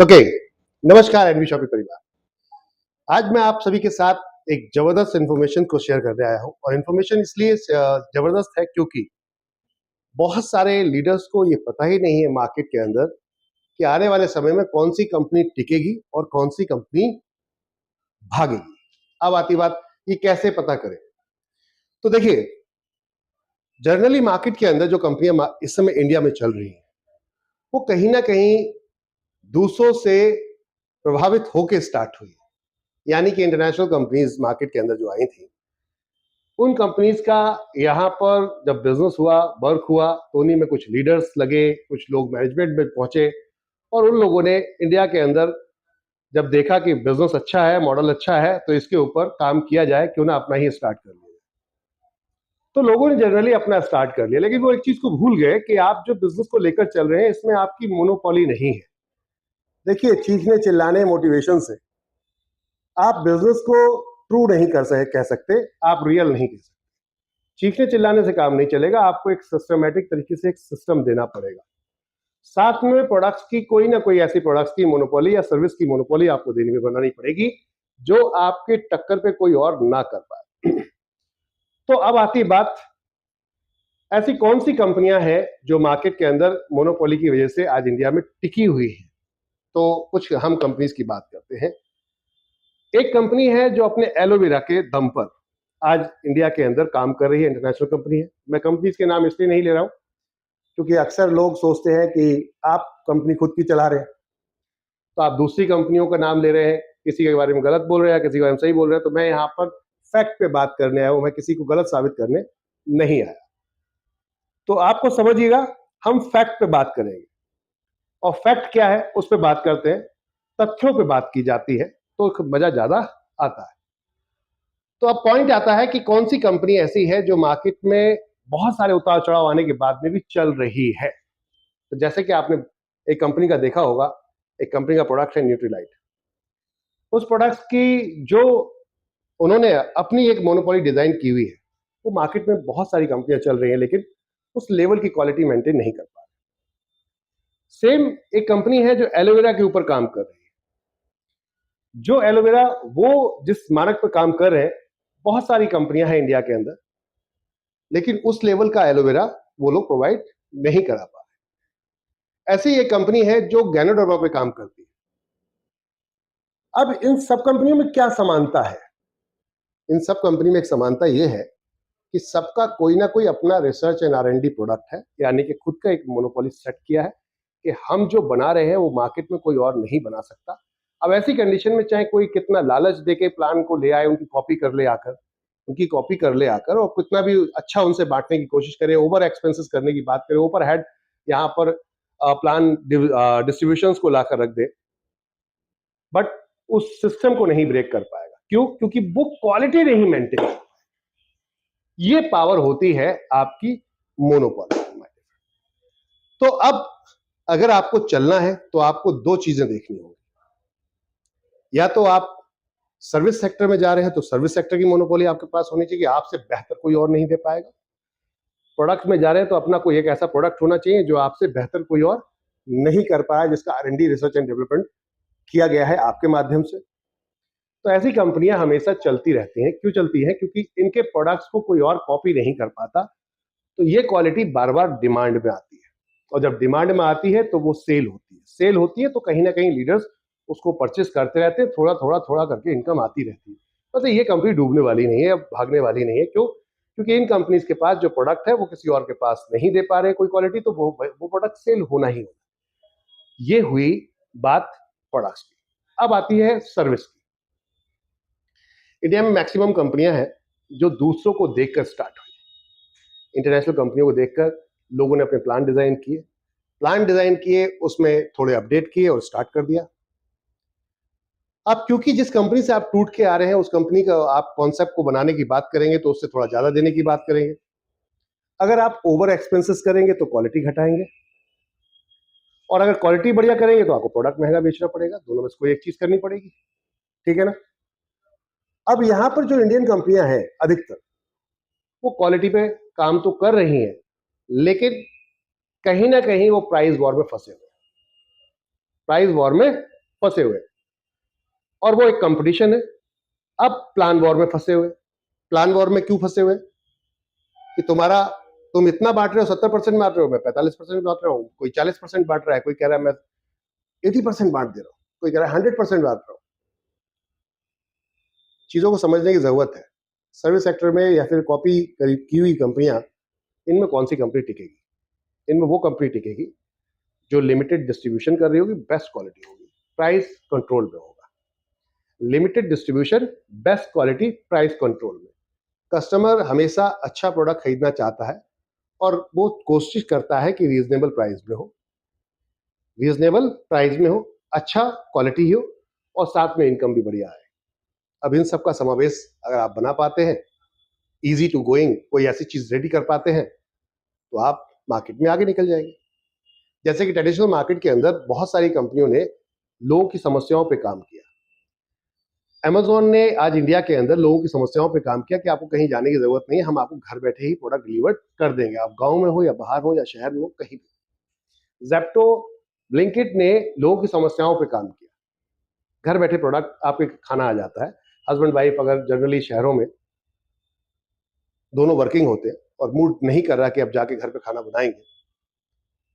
Okay, नमस्कार N V shoppe परिवार। आज मैं आप सभी के साथ एक जबरदस्त इंफॉर्मेशन को शेयर करने आया हूं और इंफॉर्मेशन इसलिए जबरदस्त है क्योंकि बहुत सारे लीडर्स को ये पता ही नहीं है मार्केट के अंदर कि आने वाले समय में कौन सी कंपनी टिकेगी और कौन सी कंपनी भागेगी। अब आती बात, ये कैसे पता करें? तो देखिए, जनरली मार्केट के अंदर जो कंपनियां इस समय इंडिया में चल रही हैं वो कहीं ना कहीं दूसरों से प्रभावित होकर स्टार्ट हुई, यानी कि इंटरनेशनल कंपनीज मार्केट के अंदर जो आई थी, उन कंपनीज का यहाँ पर जब बिजनेस हुआ, वर्क हुआ, तो उन्हीं में कुछ लीडर्स लगे, कुछ लोग मैनेजमेंट में पहुंचे और उन लोगों ने इंडिया के अंदर जब देखा कि बिजनेस अच्छा है, मॉडल अच्छा है, तो इसके ऊपर काम किया जाए, क्यों ना अपना ही स्टार्ट कर लिया। तो लोगों ने जनरली अपना स्टार्ट कर लिया, लेकिन वो एक चीज को भूल गए कि आप जो बिजनेस को लेकर चल रहे हैं इसमें आपकी मोनोपोली नहीं है। देखिए, चीखने चिल्लाने मोटिवेशन से आप बिजनेस को ट्रू नहीं कह सकते, आप रियल नहीं कह सकते। चीखने चिल्लाने से काम नहीं चलेगा, आपको एक सिस्टमेटिक तरीके से एक सिस्टम देना पड़ेगा। साथ में प्रोडक्ट्स की कोई ना कोई ऐसी प्रोडक्ट्स की मोनोपोली या सर्विस की मोनोपोली आपको देने में बनानी पड़ेगी जो आपके टक्कर पे कोई और ना कर पाए। तो अब आती है बात, ऐसी कौन सी कंपनियां हैं जो मार्केट के अंदर मोनोपोली की वजह से आज इंडिया में टिकी हुई है? तो कुछ हम कंपनीज की बात करते हैं। एक कंपनी है जो अपने एलोवेरा के दम पर आज इंडिया के अंदर काम कर रही है, इंटरनेशनल कंपनी है। मैं कंपनीज के नाम इसलिए नहीं ले रहा हूं क्योंकि अक्सर लोग सोचते हैं कि आप कंपनी खुद की चला रहे हैं तो आप दूसरी कंपनियों का नाम ले रहे हैं, किसी के बारे में गलत बोल रहे हैं, किसी के बारे में सही बोल रहे हैं। तो मैं यहाँ पर फैक्ट पे बात करने आया हूं, मैं किसी को गलत साबित करने नहीं आया। तो आपको समझिएगा, हम फैक्ट पे बात करेंगे और फैक्ट क्या है उस पर बात करते हैं, तथ्यों पे बात की जाती है तो मजा ज्यादा आता है। तो अब पॉइंट आता है कि कौन सी कंपनी ऐसी है जो मार्केट में बहुत सारे उतार चढ़ाव आने के बाद में भी चल रही है। तो जैसे कि आपने एक कंपनी का देखा होगा, एक कंपनी का प्रोडक्ट है न्यूट्रीलाइट। उस प्रोडक्ट की जो उन्होंने अपनी एक मोनोपोली डिजाइन की हुई है, वो मार्केट में बहुत सारी कंपनियां चल रही हैं लेकिन उस लेवल की क्वालिटी मेंटेन नहीं कर पा रही। सेम एक कंपनी है जो एलोवेरा के ऊपर काम कर रही है। जो एलोवेरा वो जिस मानक पर काम कर रहे हैं, बहुत सारी कंपनियां हैं इंडिया के अंदर, लेकिन उस लेवल का एलोवेरा वो लोग प्रोवाइड नहीं करा पा रहे। ऐसी एक कंपनी है जो गैनोडर्मा पे काम करती है। अब इन सब कंपनियों में क्या समानता है? इन सब कंपनी में एक समानता यह है कि सबका कोई ना कोई अपना रिसर्च एंड R&D प्रोडक्ट है, यानी कि खुद का एक मोनोपोली सेट किया है कि हम जो बना रहे हैं वो मार्केट में कोई और नहीं बना सकता। अब ऐसी कंडीशन में चाहे कोई कितना लालच देके प्लान को ले आए, उनकी कॉपी कर ले आकर और कितना भी अच्छा उनसे बांटने की कोशिश करे, ओवर एक्सपेंसेस करने की बात करे, ओवर हेड यहाँ पर प्लान डिस्ट्रीब्यूशन को लाकर रख दे, बट उस सिस्टम को नहीं ब्रेक कर पाएगा। क्यों? क्योंकि वो क्वालिटी नहीं मेंटेन। ये पावर होती है आपकी मोनोपोली। तो अब अगर आपको चलना है तो आपको दो चीजें देखनी होगी। या तो आप सर्विस सेक्टर में जा रहे हैं तो सर्विस सेक्टर की मोनोपोली आपके पास होनी चाहिए, आपसे बेहतर कोई और नहीं दे पाएगा। प्रोडक्ट में जा रहे हैं तो अपना कोई एक ऐसा प्रोडक्ट होना चाहिए जो आपसे बेहतर कोई और नहीं कर पाया, जिसका R&D रिसर्च एंड डेवलपमेंट किया गया है आपके माध्यम से। तो ऐसी कंपनियां हमेशा चलती रहती हैं। क्यों चलती हैं? क्योंकि इनके प्रोडक्ट्स को कोई और कॉपी नहीं कर पाता, तो ये क्वालिटी बार बार डिमांड में आती है और जब डिमांड में आती है तो वो सेल होती है। सेल होती है तो कहीं ना कहीं लीडर्स उसको परचेस करते रहते हैं, थोड़ा थोड़ा थोड़ा करके इनकम आती रहती है। तो ये कंपनी डूबने वाली नहीं है, भागने वाली नहीं है। क्यों? क्योंकि इन कंपनीज के पास जो प्रोडक्ट है वो किसी और के पास नहीं दे पा रहे कोई क्वालिटी, तो वो प्रोडक्ट सेल होना ही होना। ये हुई बात प्रोडक्ट्स की। अब आती है सर्विस की। इंडिया में मैक्सिमम कंपनियां हैं जो दूसरों को देखकर स्टार्ट हुई। इंटरनेशनल कंपनियों को देखकर लोगों ने अपने प्लान डिजाइन किए, उसमें थोड़े अपडेट किए और स्टार्ट कर दिया। अब क्योंकि जिस कंपनी से आप टूट के आ रहे हैं उस कंपनी का आप कॉन्सेप्ट को बनाने की बात करेंगे तो उससे थोड़ा ज्यादा देने की बात करेंगे। अगर आप ओवर एक्सपेंसेस करेंगे तो क्वालिटी घटाएंगे, और अगर क्वालिटी बढ़िया करेंगे तो आपको प्रोडक्ट महंगा बेचना पड़ेगा। दोनों में से कोई एक चीज करनी पड़ेगी, ठीक है ना? अब यहां पर जो इंडियन कंपनियां हैं अधिकतर वो क्वालिटी पे काम तो कर रही हैं, लेकिन कहीं ना कहीं वो प्राइस वॉर में फंसे हुए। प्राइस वॉर में फंसे हुए हैं और वो एक कंपटीशन है। अब प्लान वॉर में फंसे हुए। प्लान वॉर में क्यों फंसे हुए कि तुम इतना बांट रहे हो, 70% बांट रहे हो, मैं 45% बांट रहा हूं, कोई 40% बांट रहा है, कोई कह रहा है मैं 80% बांट दे रहा हूं, कोई कह रहा है 100% बांट रहा हूं। चीजों को समझने की जरूरत है। सर्विस सेक्टर में या फिर कॉपी की हुई कंपनियां, इनमें कौन सी कंपनी टिकेगी? इनमें वो कंपनी टिकेगी जो लिमिटेड डिस्ट्रीब्यूशन कर रही होगी, बेस्ट क्वालिटी होगी, प्राइस कंट्रोल में होगा। Limited distribution, best quality, price control में। कस्टमर हमेशा अच्छा प्रोडक्ट खरीदना चाहता है और वो कोशिश करता है कि रीजनेबल प्राइस में हो, रीजनेबल प्राइस में हो, अच्छा क्वालिटी हो और साथ में इनकम भी बढ़िया है। अब इन सब का समावेश अगर आप बना पाते हैं, इजी टू गोइंग कोई ऐसी चीज रेडी कर पाते हैं, तो आप मार्केट में आगे निकल जाएंगे। जैसे कि ट्रेडिशनल मार्केट के अंदर बहुत सारी कंपनियों ने लोगों की समस्याओं पे काम किया। Amazon ने आज इंडिया के अंदर लोगों की समस्याओं पे काम किया कि आपको कहीं जाने की जरूरत नहीं है, हम आपको घर बैठे ही प्रोडक्ट डिलीवर कर देंगे, आप गांव में हो या बाहर हो या शहर में हो, कहीं भी। Zepto, Blinkit ने लोगों की समस्याओं पे काम किया। घर बैठे प्रोडक्ट आपके खाना आ जाता है। हस्बैंड वाइफ अगर जनरली शहरों में दोनों वर्किंग होते हैं और मूड नहीं कर रहा कि अब जाके घर पे खाना बनाएंगे,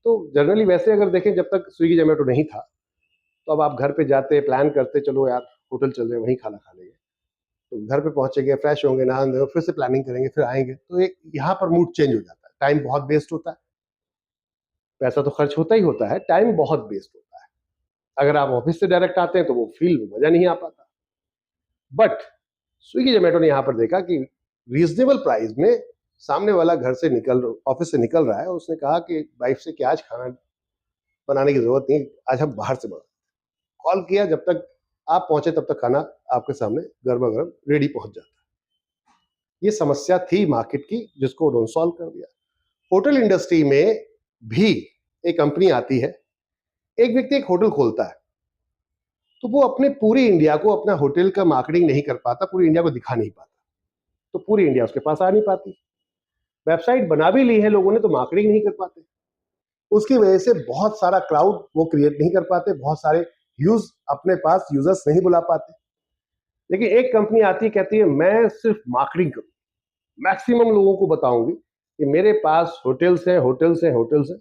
तो जनरली वैसे अगर देखें, जब तक स्विगी जोमेटो नहीं था, तो अब आप घर पे जाते, प्लान करते, चलो यार होटल चल रहे हैं, वहीं खाना खा लेंगे। तो घर पे पहुंचेंगे, फ्रेश होंगे, नहाएंगे, फिर से प्लानिंग करेंगे, फिर आएंगे, तो एक यहाँ पर मूड चेंज हो जाता है। टाइम बहुत वेस्ट होता है, पैसा तो खर्च होता ही होता है, टाइम बहुत वेस्ट होता है। अगर आप ऑफिस से डायरेक्ट आते हैं तो वो फील मजा नहीं आ पाता। बट स्विगी जोमेटो ने यहाँ पर देखा कि रीजनेबल प्राइस में सामने वाला घर से ऑफिस से निकल रहा है, उसने कहा कि वाइफ से कि आज खाना बनाने की जरूरत नहीं, आज हम बाहर से बना। कॉल किया, जब तक आप पहुंचे तब तक खाना आपके सामने गर्मा गर्म रेडी पहुंच जाता। ये समस्या थी मार्केट की, जिसको उन्होंने सॉल्व कर दिया। होटल इंडस्ट्री में भी एक कंपनी आती है, एक व्यक्ति एक होटल खोलता है, तो वो अपने पूरी इंडिया को अपना होटल का मार्केटिंग नहीं कर पाता, पूरी इंडिया को दिखा नहीं पाता, तो पूरी इंडिया उसके पास आ नहीं पाती। वेबसाइट बना भी ली है लोगों ने, तो मार्केटिंग नहीं कर पाते। उसकी वजह से बहुत सारा क्राउड वो क्रिएट नहीं कर पाते, बहुत सारे अपने पास यूजर्स नहीं बुला पाते। लेकिन एक कंपनी आती है, कहती है मैं सिर्फ मार्केटिंग करूँ, मैक्सिमम लोगों को बताऊंगी कि मेरे पास होटल्स हैं, होटल्स हैं, होटल्स हैं,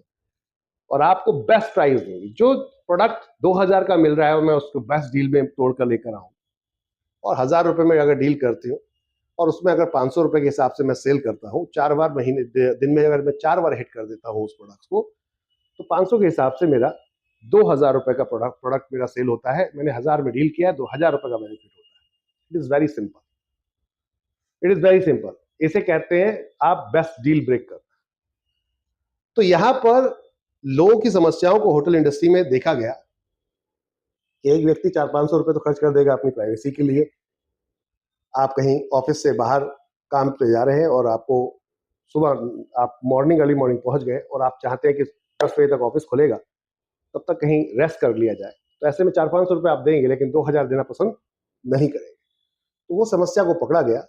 और आपको बेस्ट प्राइस दूंगी। जो प्रोडक्ट 2000 का मिल रहा है मैं उसको बेस्ट डील में तोड़ कर लेकर आऊँ, और 1000 रुपए में अगर डील करती हूँ और उसमें अगर 500 रुपए के हिसाब से मैं सेल करता हूँ, 4 बार महीने दिन में अगर मैं 4 बार हिट कर देता हूँ उस प्रोडक्ट को, तो 500 के हिसाब से मेरा 2000 रुपए का प्रोडक्ट मेरा सेल होता है। मैंने 1000 में डील किया, 2000 रुपए का बेनिफिट होता है। It is very simple, it is very simple. इसे कहते हैं आप बेस्ट डील ब्रेक कर। तो यहां पर लोगों की समस्याओं को होटल इंडस्ट्री में देखा गया कि एक व्यक्ति 400-500 रुपए तो खर्च कर देगा अपनी प्राइवेसी के लिए। आप कहीं ऑफिस से बाहर काम पे जा रहे हैं और आपको सुबह आप अर्ली मॉर्निंग पहुंच गए और आप चाहते हैं कि 10 बजे तक ऑफिस खुलेगा, तब तक कहीं रेस्ट कर लिया जाए, तो ऐसे में 400-500 रुपए आप देंगे, लेकिन 2000 देना पसंद नहीं करेंगे। तो वो समस्या को पकड़ा गया।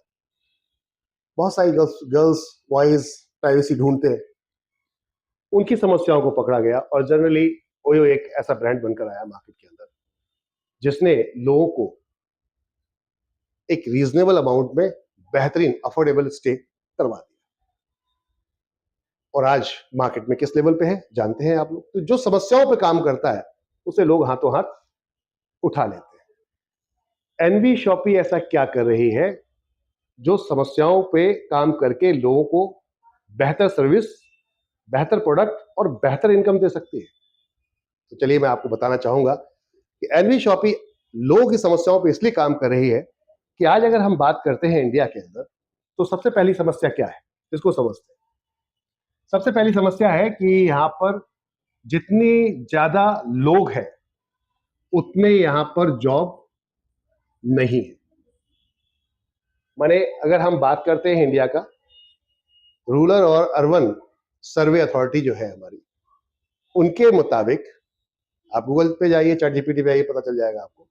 बहुत सारी गर्ल्स बॉयज प्राइवेसी ढूंढते हैं, उनकी समस्याओं को पकड़ा गया और जनरली ओयो एक ऐसा ब्रांड बनकर आया मार्केट के अंदर, जिसने लोगों को एक रीजनेबल अमाउंट में बेहतरीन अफोर्डेबल स्टे करवा दिया। और आज मार्केट में किस लेवल पे है जानते हैं आप लोग। तो जो समस्याओं पे काम करता है उसे लोग हाथों हाथ उठा लेते हैं। एनवी शॉपी ऐसा क्या कर रही है जो समस्याओं पे काम करके लोगों को बेहतर सर्विस, बेहतर प्रोडक्ट और बेहतर इनकम दे सकती है? तो चलिए मैं आपको बताना चाहूंगा कि एनवी शॉपी लोगों की समस्याओं पे इसलिए काम कर रही है कि आज अगर हम बात करते हैं इंडिया के अंदर, तो सबसे पहली समस्या क्या है, इसको समझते हैं। सबसे पहली समस्या है कि यहां पर जितनी ज्यादा लोग हैं उतने यहां पर जॉब नहीं है। माने अगर हम बात करते हैं इंडिया का रूरल और अर्बन सर्वे अथॉरिटी जो है हमारी, उनके मुताबिक, आप गूगल पे जाइए, चैट जीपीटी पे आइए, पता चल जाएगा आपको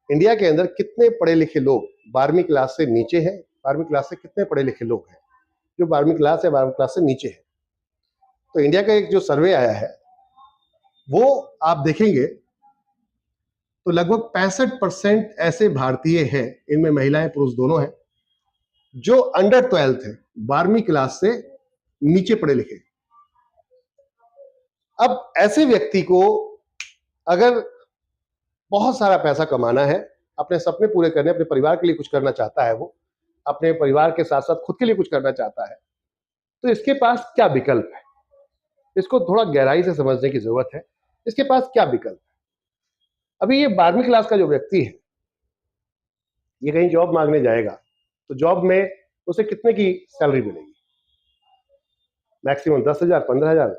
इंडिया के अंदर कितने पढ़े लिखे लोग 12वीं क्लास से नीचे हैं। 12वीं क्लास से कितने पढ़े लिखे लोग हैं जो 12वीं क्लास या 12वीं क्लास से नीचे है। तो इंडिया का एक जो सर्वे आया है, वो आप देखेंगे तो लगभग 65% ऐसे भारतीय हैं, इनमें महिलाएं पुरुष दोनों हैं, जो अंडर 12th है, 12वीं क्लास से नीचे पढ़े लिखे। अब ऐसे व्यक्ति को अगर बहुत सारा पैसा कमाना है, अपने सपने पूरे करने, अपने परिवार के लिए कुछ करना चाहता है, वो अपने परिवार के साथ साथ खुद के लिए कुछ करना चाहता है, तो इसके पास क्या विकल्प है? इसको थोड़ा गहराई से समझने की जरूरत है। इसके पास क्या विकल्प है? अभी ये 12वीं क्लास का जो व्यक्ति है, ये कहीं जॉब मांगने जाएगा, तो जॉब में उसे कितने की सैलरी मिलेगी? मैक्सिमम 10,000, 15,000,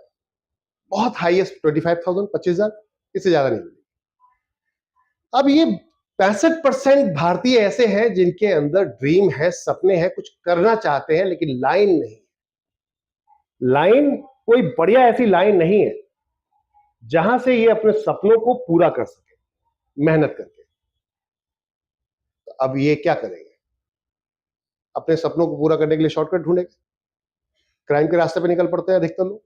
बहुत हाईएस्ट 25,000, 25,000, इससे ज्यादा नहीं मिलेगी। अब ये 65% भारतीय ऐसे हैं जिनके अंदर ड्रीम है, सपने हैं, कुछ करना चाहते हैं, लेकिन लाइन नहीं। लाइन कोई बढ़िया ऐसी लाइन नहीं है जहां से ये अपने सपनों को पूरा कर सके मेहनत करके। तो अब ये क्या करेंगे? अपने सपनों को पूरा करने के लिए शॉर्टकट ढूंढेंगे, क्राइम के रास्ते पे निकल पड़ते हैं अधिकतर लोग,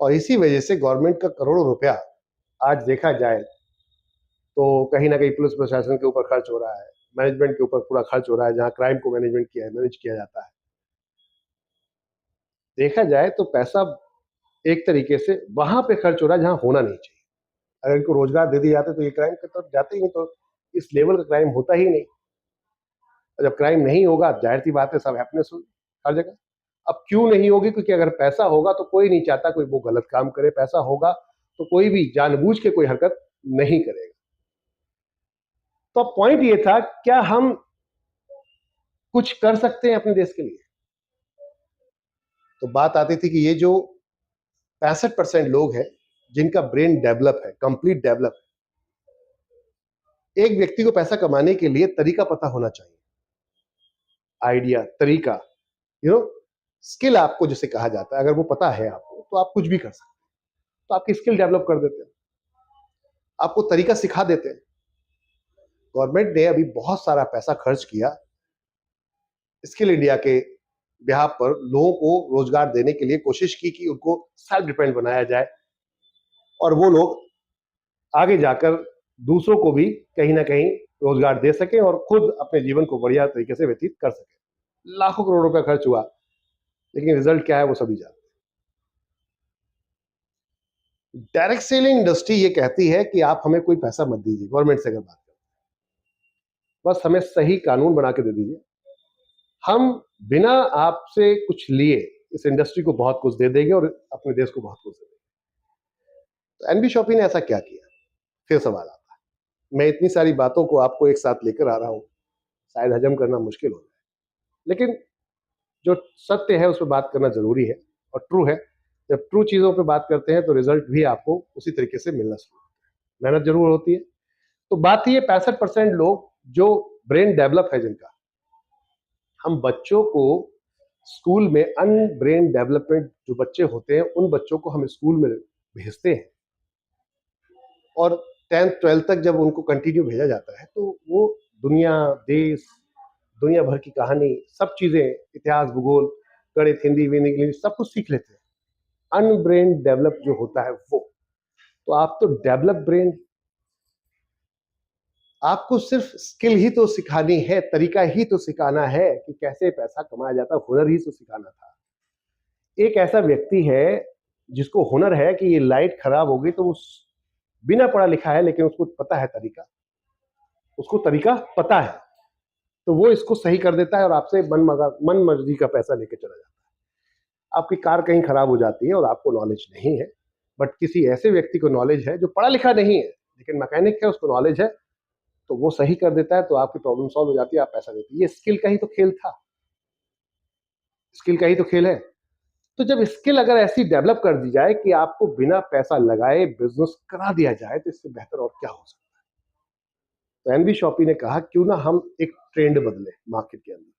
और इसी वजह से गवर्नमेंट का करोड़ों रुपया आज देखा जाए तो कहीं ना कहीं पुलिस प्रशासन के ऊपर खर्च हो रहा है, मैनेजमेंट के ऊपर पूरा खर्च हो रहा है, जहां क्राइम को मैनेज किया जाता है। देखा जाए तो पैसा एक तरीके से वहां पे खर्च हो रहा है जहां होना नहीं चाहिए। अगर इनको रोजगार दे दिए जाते तो ये क्राइम की तरफ जाते ही नहीं, तो इस लेवल का क्राइम होता ही नहीं। और जब क्राइम नहीं होगा, जाहिर सी बात है सब हैप्पीनेस होगी हर जगह। अब क्यों नहीं होगी? क्योंकि अगर पैसा होगा तो कोई नहीं चाहता कोई वो गलत काम करे। पैसा होगा तो कोई भी जानबूझ के कोई हरकत नहीं करेगा। तो अब पॉइंट ये था, क्या हम कुछ कर सकते हैं अपने देश के लिए? तो बात आती थी कि ये जो 65% लोग हैं जिनका ब्रेन डेवलप है, कंप्लीट डेवलप, एक व्यक्ति को पैसा कमाने के लिए तरीका पता होना चाहिए। आइडिया, तरीका, स्किल आपको जिसे कहा जाता है, अगर वो पता है आपको तो आप कुछ भी कर सकते हैं। तो आपकी स्किल डेवलप कर देते हैं, आपको तरीका सिखा देते हैं। गवर्नमेंट ने अभी बहुत सारा पैसा खर्च किया स्किल इंडिया के बिहाफ पर, लोगों को रोजगार देने के लिए कोशिश की कि उनको सेल्फ डिपेंडेंट बनाया जाए और वो लोग आगे जाकर दूसरों को भी कहीं ना कहीं रोजगार दे सके और खुद अपने जीवन को बढ़िया तरीके से व्यतीत कर सके। लाखों करोड़ रुपया खर्च हुआ, लेकिन रिजल्ट क्या है वो सभी जानते हैं। डायरेक्ट सेलिंग इंडस्ट्री ये कहती है कि आप हमें कोई पैसा मत दीजिए, गवर्नमेंट से अगर बात करें, बस हमें सही कानून बना के दे दीजिए, हम बिना आपसे कुछ लिए इस इंडस्ट्री को बहुत कुछ दे देंगे और अपने देश को बहुत कुछ दे देंगे। तो एनबी शॉपी ने ऐसा क्या किया? फिर सवाल आता है। मैं इतनी सारी बातों को आपको एक साथ लेकर आ रहा हूं, शायद हजम करना मुश्किल हो जाए, लेकिन जो सत्य है उस पर बात करना जरूरी है और ट्रू है। जब ट्रू चीजों पे बात करते हैं तो रिजल्ट भी आपको उसी तरीके से मिलना शुरू होता है। मेहनत जरूर होती है। तो बात ये 65% लोग जो ब्रेन डेवलप है जिनका, हम बच्चों को स्कूल में अनब्रेन डेवलपमेंट जो बच्चे होते हैं उन बच्चों को हम स्कूल में भेजते हैं और 10th 12th तक जब उनको कंटिन्यू भेजा जाता है तो वो दुनिया, देश, दुनिया भर की कहानी, सब चीजें, इतिहास, भूगोल, गणित, हिंदी, इंग्लिश, सब कुछ सीख लेते हैं। अनब्रेन डेवलप जो होता है वो, तो आप तो डेवलप ब्रेन, आपको सिर्फ स्किल ही तो सिखानी है, तरीका ही तो सिखाना है कि कैसे पैसा कमाया जाता है, हुनर ही तो सिखाना था। एक ऐसा व्यक्ति है जिसको हुनर है कि ये लाइट खराब होगी तो उस बिना पढ़ा लिखा है लेकिन उसको पता है तरीका, उसको तरीका पता है, तो वो इसको सही कर देता है और आपसे मन मर्जी का पैसा लेके चला जाता है। आपकी कार कहीं खराब हो जाती है और आपको नॉलेज नहीं है, बट किसी ऐसे व्यक्ति को नॉलेज है जो पढ़ा लिखा नहीं है लेकिन मैकेनिक है, उसको नॉलेज है, तो वो सही कर देता है, तो आपकी प्रॉब्लम सॉल्व हो जाती है, आप पैसा देते हैं। ये स्किल का ही तो खेल था, स्किल का ही तो खेल है। तो जब स्किल अगर ऐसी डेवलप कर दी जाए कि आपको बिना पैसा लगाए बिजनेस करा दिया जाए, तो इससे बेहतर और क्या हो सकता है? तो एनबी शॉपी ने कहा क्यों ना हम एक ट्रेंड बदले मार्केट के अंदर।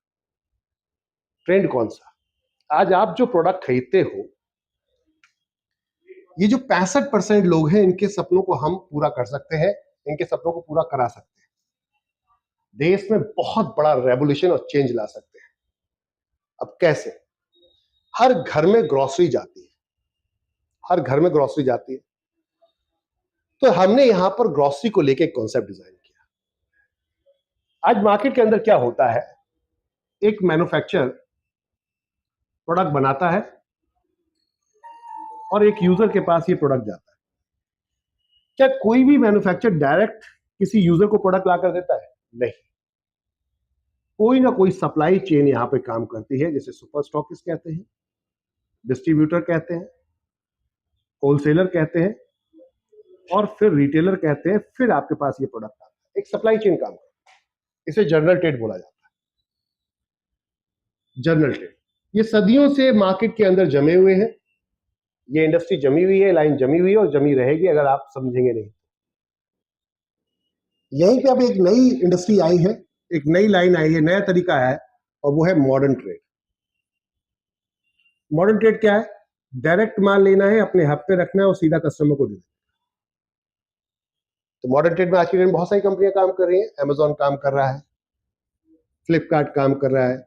ट्रेंड कौन सा? आज आप जो प्रोडक्ट खरीदते हो, ये जो 65% लोग हैं, इनके सपनों को हम पूरा कर सकते हैं, इनके सपनों को पूरा करा सकते हैं, देश में बहुत बड़ा रेवोल्यूशन और चेंज ला सकते हैं। अब कैसे? हर घर में ग्रोसरी जाती है, हर घर में ग्रोसरी जाती है, तो हमने यहां पर ग्रोसरी को लेके एक कॉन्सेप्ट डिजाइन किया। आज मार्केट के अंदर क्या होता है, एक मैन्युफैक्चरर प्रोडक्ट बनाता है और एक यूजर के पास ये प्रोडक्ट जाता है। क्या कोई भी मैन्युफैक्चरर डायरेक्ट किसी यूजर को प्रोडक्ट ला कर देता है? नहीं, कोई ना कोई सप्लाई चेन यहां पे काम करती है, जैसे सुपर स्टॉकिस्ट कहते हैं, डिस्ट्रीब्यूटर कहते हैं, होलसेलर कहते हैं और फिर रिटेलर कहते हैं, फिर आपके पास ये प्रोडक्ट आता है। एक सप्लाई चेन काम करता है, इसे जनरल ट्रेड बोला जाता है। जनरल ट्रेड ये सदियों से मार्केट के अंदर जमे हुए हैं, ये इंडस्ट्री जमी हुई है, लाइन जमी हुई है और जमी रहेगी अगर आप समझेंगे नहीं। यहीं पे अब एक नई इंडस्ट्री आई है, एक नई लाइन आई है, नया तरीका है और वो है मॉडर्न ट्रेड। मॉडर्न ट्रेड क्या है? डायरेक्ट माल लेना है, अपने हब पे रखना है और सीधा कस्टमर को देना। तो मॉडर्न ट्रेड में आज की डेट में बहुत सारी कंपनियां काम कर रही हैं। अमेजॉन काम कर रहा है, फ्लिपकार्ट काम कर रहा है,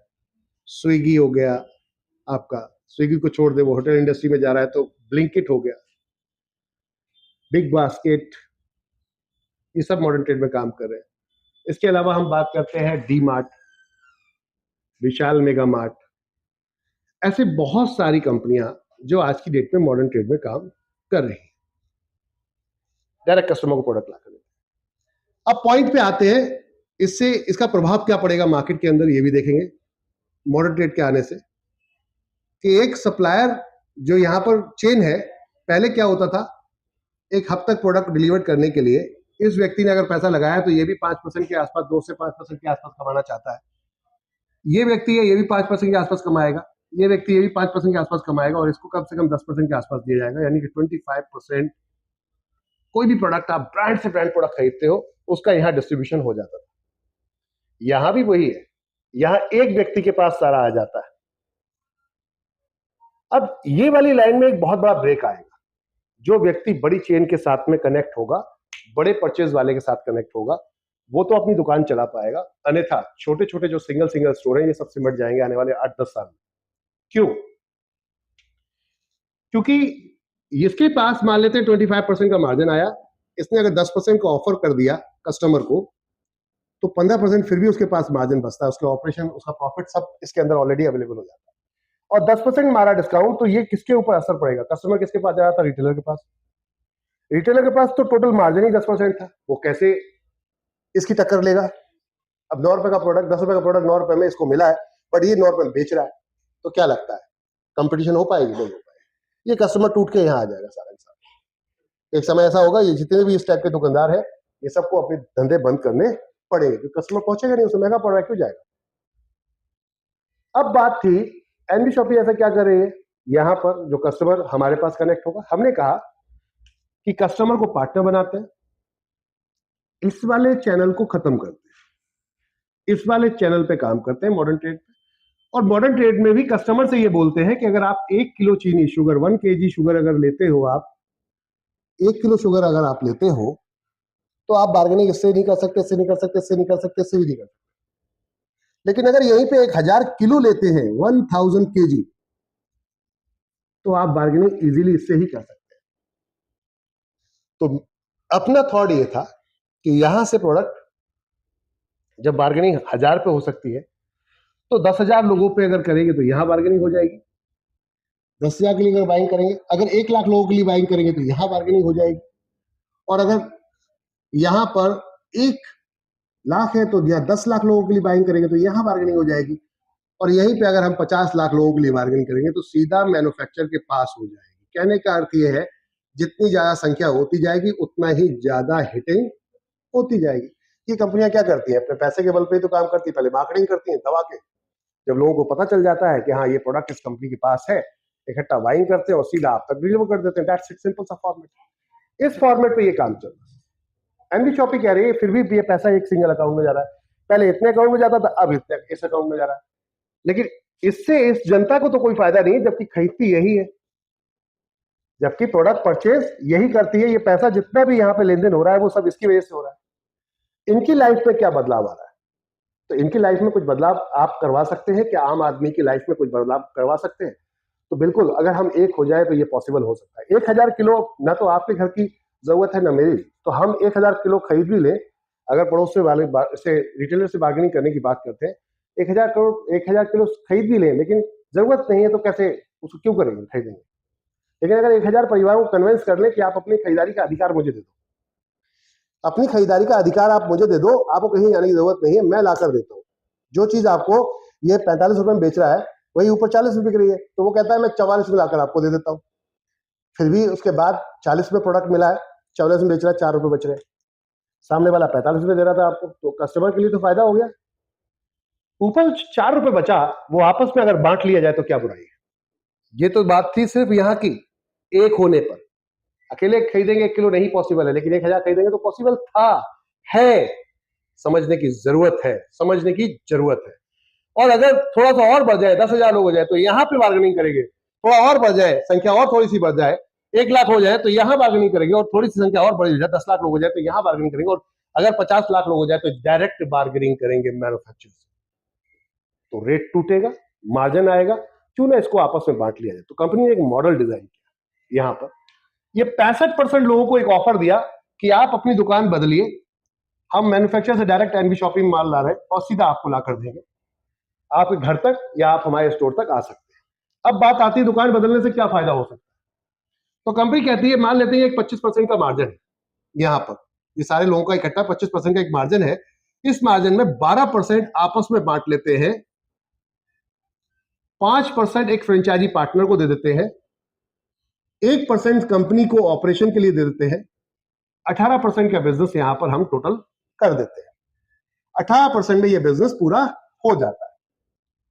स्विगी हो गया, आपका स्विगी को छोड़ दे वो होटल इंडस्ट्री में जा रहा है तो ब्लिंकिट हो गया, बिग बास्केट, ये सब मॉडर्न ट्रेड में काम कर रहे हैं। इसके अलावा हम बात करते हैं डी मार्ट, विशाल मेगा मार्ट, ऐसे बहुत सारी कंपनियां जो आज की डेट में मॉडर्न ट्रेड में काम कर रही हैं, डायरेक्ट कस्टमर को प्रोडक्ट लाकर। अब पॉइंट पे आते हैं, इससे इसका प्रभाव क्या पड़ेगा मार्केट के अंदर, ये भी देखेंगे मॉडर्न ट्रेड के आने से, कि एक सप्लायर जो यहां पर चेन है, पहले क्या होता था, एक हफ्ते तक प्रोडक्ट डिलीवर करने के लिए इस व्यक्ति ने अगर पैसा लगाया तो ये भी 5% के आसपास, 2 से 5% के आसपास कमाना चाहता है। ये व्यक्ति है, ये भी 5% के आसपास कमाएगा, ये व्यक्ति ये भी 5% के आसपास कमाएगा और इसको कम से कम 10% के आसपास दिया जाएगा, यानी कि 25%। कोई भी प्रोडक्ट आप ब्रांड से ब्रांड प्रोडक्ट खरीदते हो, उसका यहां डिस्ट्रीब्यूशन हो जाता था। यहां भी वही है, यहां एक व्यक्ति के पास सारा आ जाता है। अब ये वाली लाइन में एक बहुत बड़ा ब्रेक आएगा। जो व्यक्ति बड़ी चेन के साथ में कनेक्ट होगा, बड़े परचेज वाले के साथ कनेक्ट होगा, वो तो अपनी दुकान चला पाएगा, अन्यथा छोटे छोटे जो सिंगल स्टोर हैं ये सब सिमट जाएंगे आने वाले 8-10 साल में। क्यों? क्योंकि इसके पास मान लेते हैं 25% का मार्जिन आया, इसने अगर 10% का ऑफर कर दिया कस्टमर को, तो 15% फिर भी उसके पास मार्जिन बचता है, उसके ऑपरेशन, उसका प्रॉफिट सब इसके अंदर ऑलरेडी अवेलेबल हो जाता है। और 10% मारा डिस्काउंट, तो ये किसके ऊपर असर पड़ेगा? कस्टमर किसके पास जा रहा था? रिटेलर के पास। रिटेलर के पास तो टोटल मार्जिन ही 10% था, वो कैसे इसकी टक्कर लेगा? अब 9 रुपए का प्रोडक्ट, 10 रुपए का प्रोडक्ट 9 रुपए में इसको मिला है, बट ये 9 रुपए में बेच रहा है, तो क्या लगता है कंपटीशन हो पाएगी? नहीं हो पाएगी। ये कस्टमर टूट के यहाँ आ जाएगा सारा इंसान। एक समय ऐसा होगा, ये जितने भी इस टाइप के दुकानदार है, ये सबको अपने धंधे बंद करने पड़ेंगे, क्योंकि कस्टमर पहुंचेगा नहीं, उसे महंगा पड़ रहा है, क्यों जाएगा? अब बात थी एनबी शॉपी ऐसा क्या कर रही है, यहां पर जो कस्टमर हमारे पास कनेक्ट होगा, हमने कहा कि कस्टमर को पार्टनर बनाते हैं, इस वाले चैनल को खत्म करते हैं, इस वाले चैनल पे काम करते हैं मॉडर्न ट्रेड पे। और मॉडर्न ट्रेड में भी कस्टमर से ये बोलते हैं कि अगर आप 1 किलो चीनी शुगर, 1 kg शुगर अगर लेते हो, आप 1 किलो शुगर अगर आप लेते हो, तो आप बार्गेनिंग इससे नहीं कर सकते, इससे नहीं कर सकते, इससे नहीं कर सकते, इससे भी नहीं कर सकते। लेकिन अगर यहीं पे 1000 किलो लेते हैं, 1000 kg, तो आप बार्गेनिंग इजीली इससे ही कर सकते हैं। तो अपना थॉट ये था कि यहां से प्रोडक्ट जब बार्गेनिंग 1000 पे हो सकती है, तो 10,000 लोगों पे अगर करेंगे तो यहां बार्गेनिंग हो जाएगी। 10,000 के लिए अगर बाइंग करेंगे, अगर 1 लाख लोगों के लिए बाइंग करेंगे तो यहां बार्गेनिंग हो जाएगी। और अगर यहां पर 1 लाख है तो या 10 लाख लोगों के लिए बाइंग करेंगे तो यहां बार्गेनिंग हो जाएगी। और यहीं पे अगर हम 50 लाख लोगों के लिए बार्गेनिंग करेंगे तो सीधा मैन्युफैक्चरर के पास हो जाएगी। कहने का अर्थ ये है, जितनी ज्यादा संख्या होती जाएगी उतना ही ज्यादा हिटिंग होती जाएगी। ये कंपनियां क्या करती हैं? अपने पैसे के बल पे ही तो काम करती है, पहले मार्केटिंग करती हैं दबा के। जब लोगों को पता चल जाता है कि हाँ ये प्रोडक्ट इस कंपनी के पास है, इकट्ठा बाइंग करते हैं और सीधा आप तक डिलीवर कर देते हैं। दैट्स इट, सिंपल सा फॉर्मेट। इस फॉर्मेट पे ये काम चल रहा है। एनबी शॉपी कह रही है फिर भी ये पैसा एक सिंगल अकाउंट में जा रहा है, पहले इतने अकाउंट में जाता था, अब इतने इस अकाउंट में जा रहा है। लेकिन इससे इस जनता को तो कोई फायदा नहीं है, जबकि खरीदती यही है, जबकि प्रोडक्ट परचेज यही करती है। ये पैसा जितना भी यहाँ पे लेन देन हो रहा है वो सब इसकी वजह से हो रहा है। इनकी लाइफ में क्या बदलाव आ रहा है? तो इनकी लाइफ में कुछ बदलाव आप करवा सकते हैं क्या? आम आदमी की लाइफ में कुछ बदलाव करवा सकते हैं? तो बिल्कुल, अगर हम एक हो जाए तो ये पॉसिबल हो सकता है। 1000 किलो ना तो आपके घर की जरूरत है ना मेरी, तो हम 1000 किलो खरीद भी लें, अगर पड़ोस से रिटेलर से बार्गेनिंग करने की बात करते हैं, 1000 किलो खरीद भी लें, लेकिन जरूरत नहीं है तो कैसे उसको क्यों करेंगे, खरीदेंगे। लेकिन अगर 1000 परिवारों को कन्विंस कर ले कि आप अपनी खरीदारी का अधिकार मुझे दे दो, अपनी खरीदारी का अधिकार आप मुझे दे दो, आपको कहीं जाने की जरूरत नहीं है, मैं ला कर देता हूँ। जो चीज आपको ये 45 रुपए में बेच रहा है वही ऊपर 40 रुपए की रही है, तो वो कहता है मैं 44 में लाकर आपको दे देता हूँ। फिर भी उसके बाद 40 में प्रोडक्ट मिला है, 44 में बेच रहा है, 4 रुपए बच रहे हैं, सामने वाला 45 रुपए दे रहा था आपको, तो कस्टमर के लिए तो फायदा हो गया। ऊपर 4 रुपए बचा, वो आपस में अगर बांट लिया जाए तो क्या बुराई है। ये तो बात थी सिर्फ यहाँ की, एक होने पर। अकेले खरीदेंगे 1 किलो नहीं पॉसिबल है, लेकिन 1000 खरीदेंगे तो पॉसिबल था, है। समझने की जरूरत है, समझने की जरूरत है। और अगर थोड़ा सा और बढ़ जाए, 10,000 लोग हो जाए तो यहाँ पे बार्गेनिंग करेंगे, थोड़ा और बढ़ जाए, संख्या और थोड़ी सी बढ़ जाए, 1 लाख हो जाए तो यहाँ बार्गेनिंग करेंगे, और थोड़ी सी संख्या और बढ़ जाए, 10 लाख लोग हो जाए तो यहाँ बार्गेनिंग करेंगे, और अगर 50 लाख लोग हो जाए तो डायरेक्ट बार्गेनिंग करेंगे मैन्युफैक्चरर से, तो रेट टूटेगा, मार्जिन आएगा। क्यों ना इसको आपस में बांट लिया जाए। तो कंपनी ने एक मॉडल डिजाइन किया, यहाँ पर ये 65% लोगों को एक ऑफर दिया कि आप अपनी दुकान बदलिए, हम मैन्युफैक्चरर से डायरेक्ट एनबी शॉपिंग में माल ला रहे हैं और सीधा आपको ला कर देंगे आपके घर तक, या आप हमारे स्टोर तक आ सकते हैं। अब बात आती है दुकान बदलने से क्या फायदा हो सकता है। तो कंपनी कहती है, मान लेते हैं एक 25% का मार्जिन है, यहाँ पर ये सारे लोगों का इकट्ठा 25% का एक मार्जिन है। इस मार्जिन में 12% आपस में बांट लेते हैं, 5% एक फ्रेंचाइजी पार्टनर को दे देते हैं, 1% कंपनी को ऑपरेशन के लिए दे देते हैं, 18% का बिजनेस यहां पर हम टोटल कर देते हैं। 18% में ये बिजनेस पूरा हो जाता है।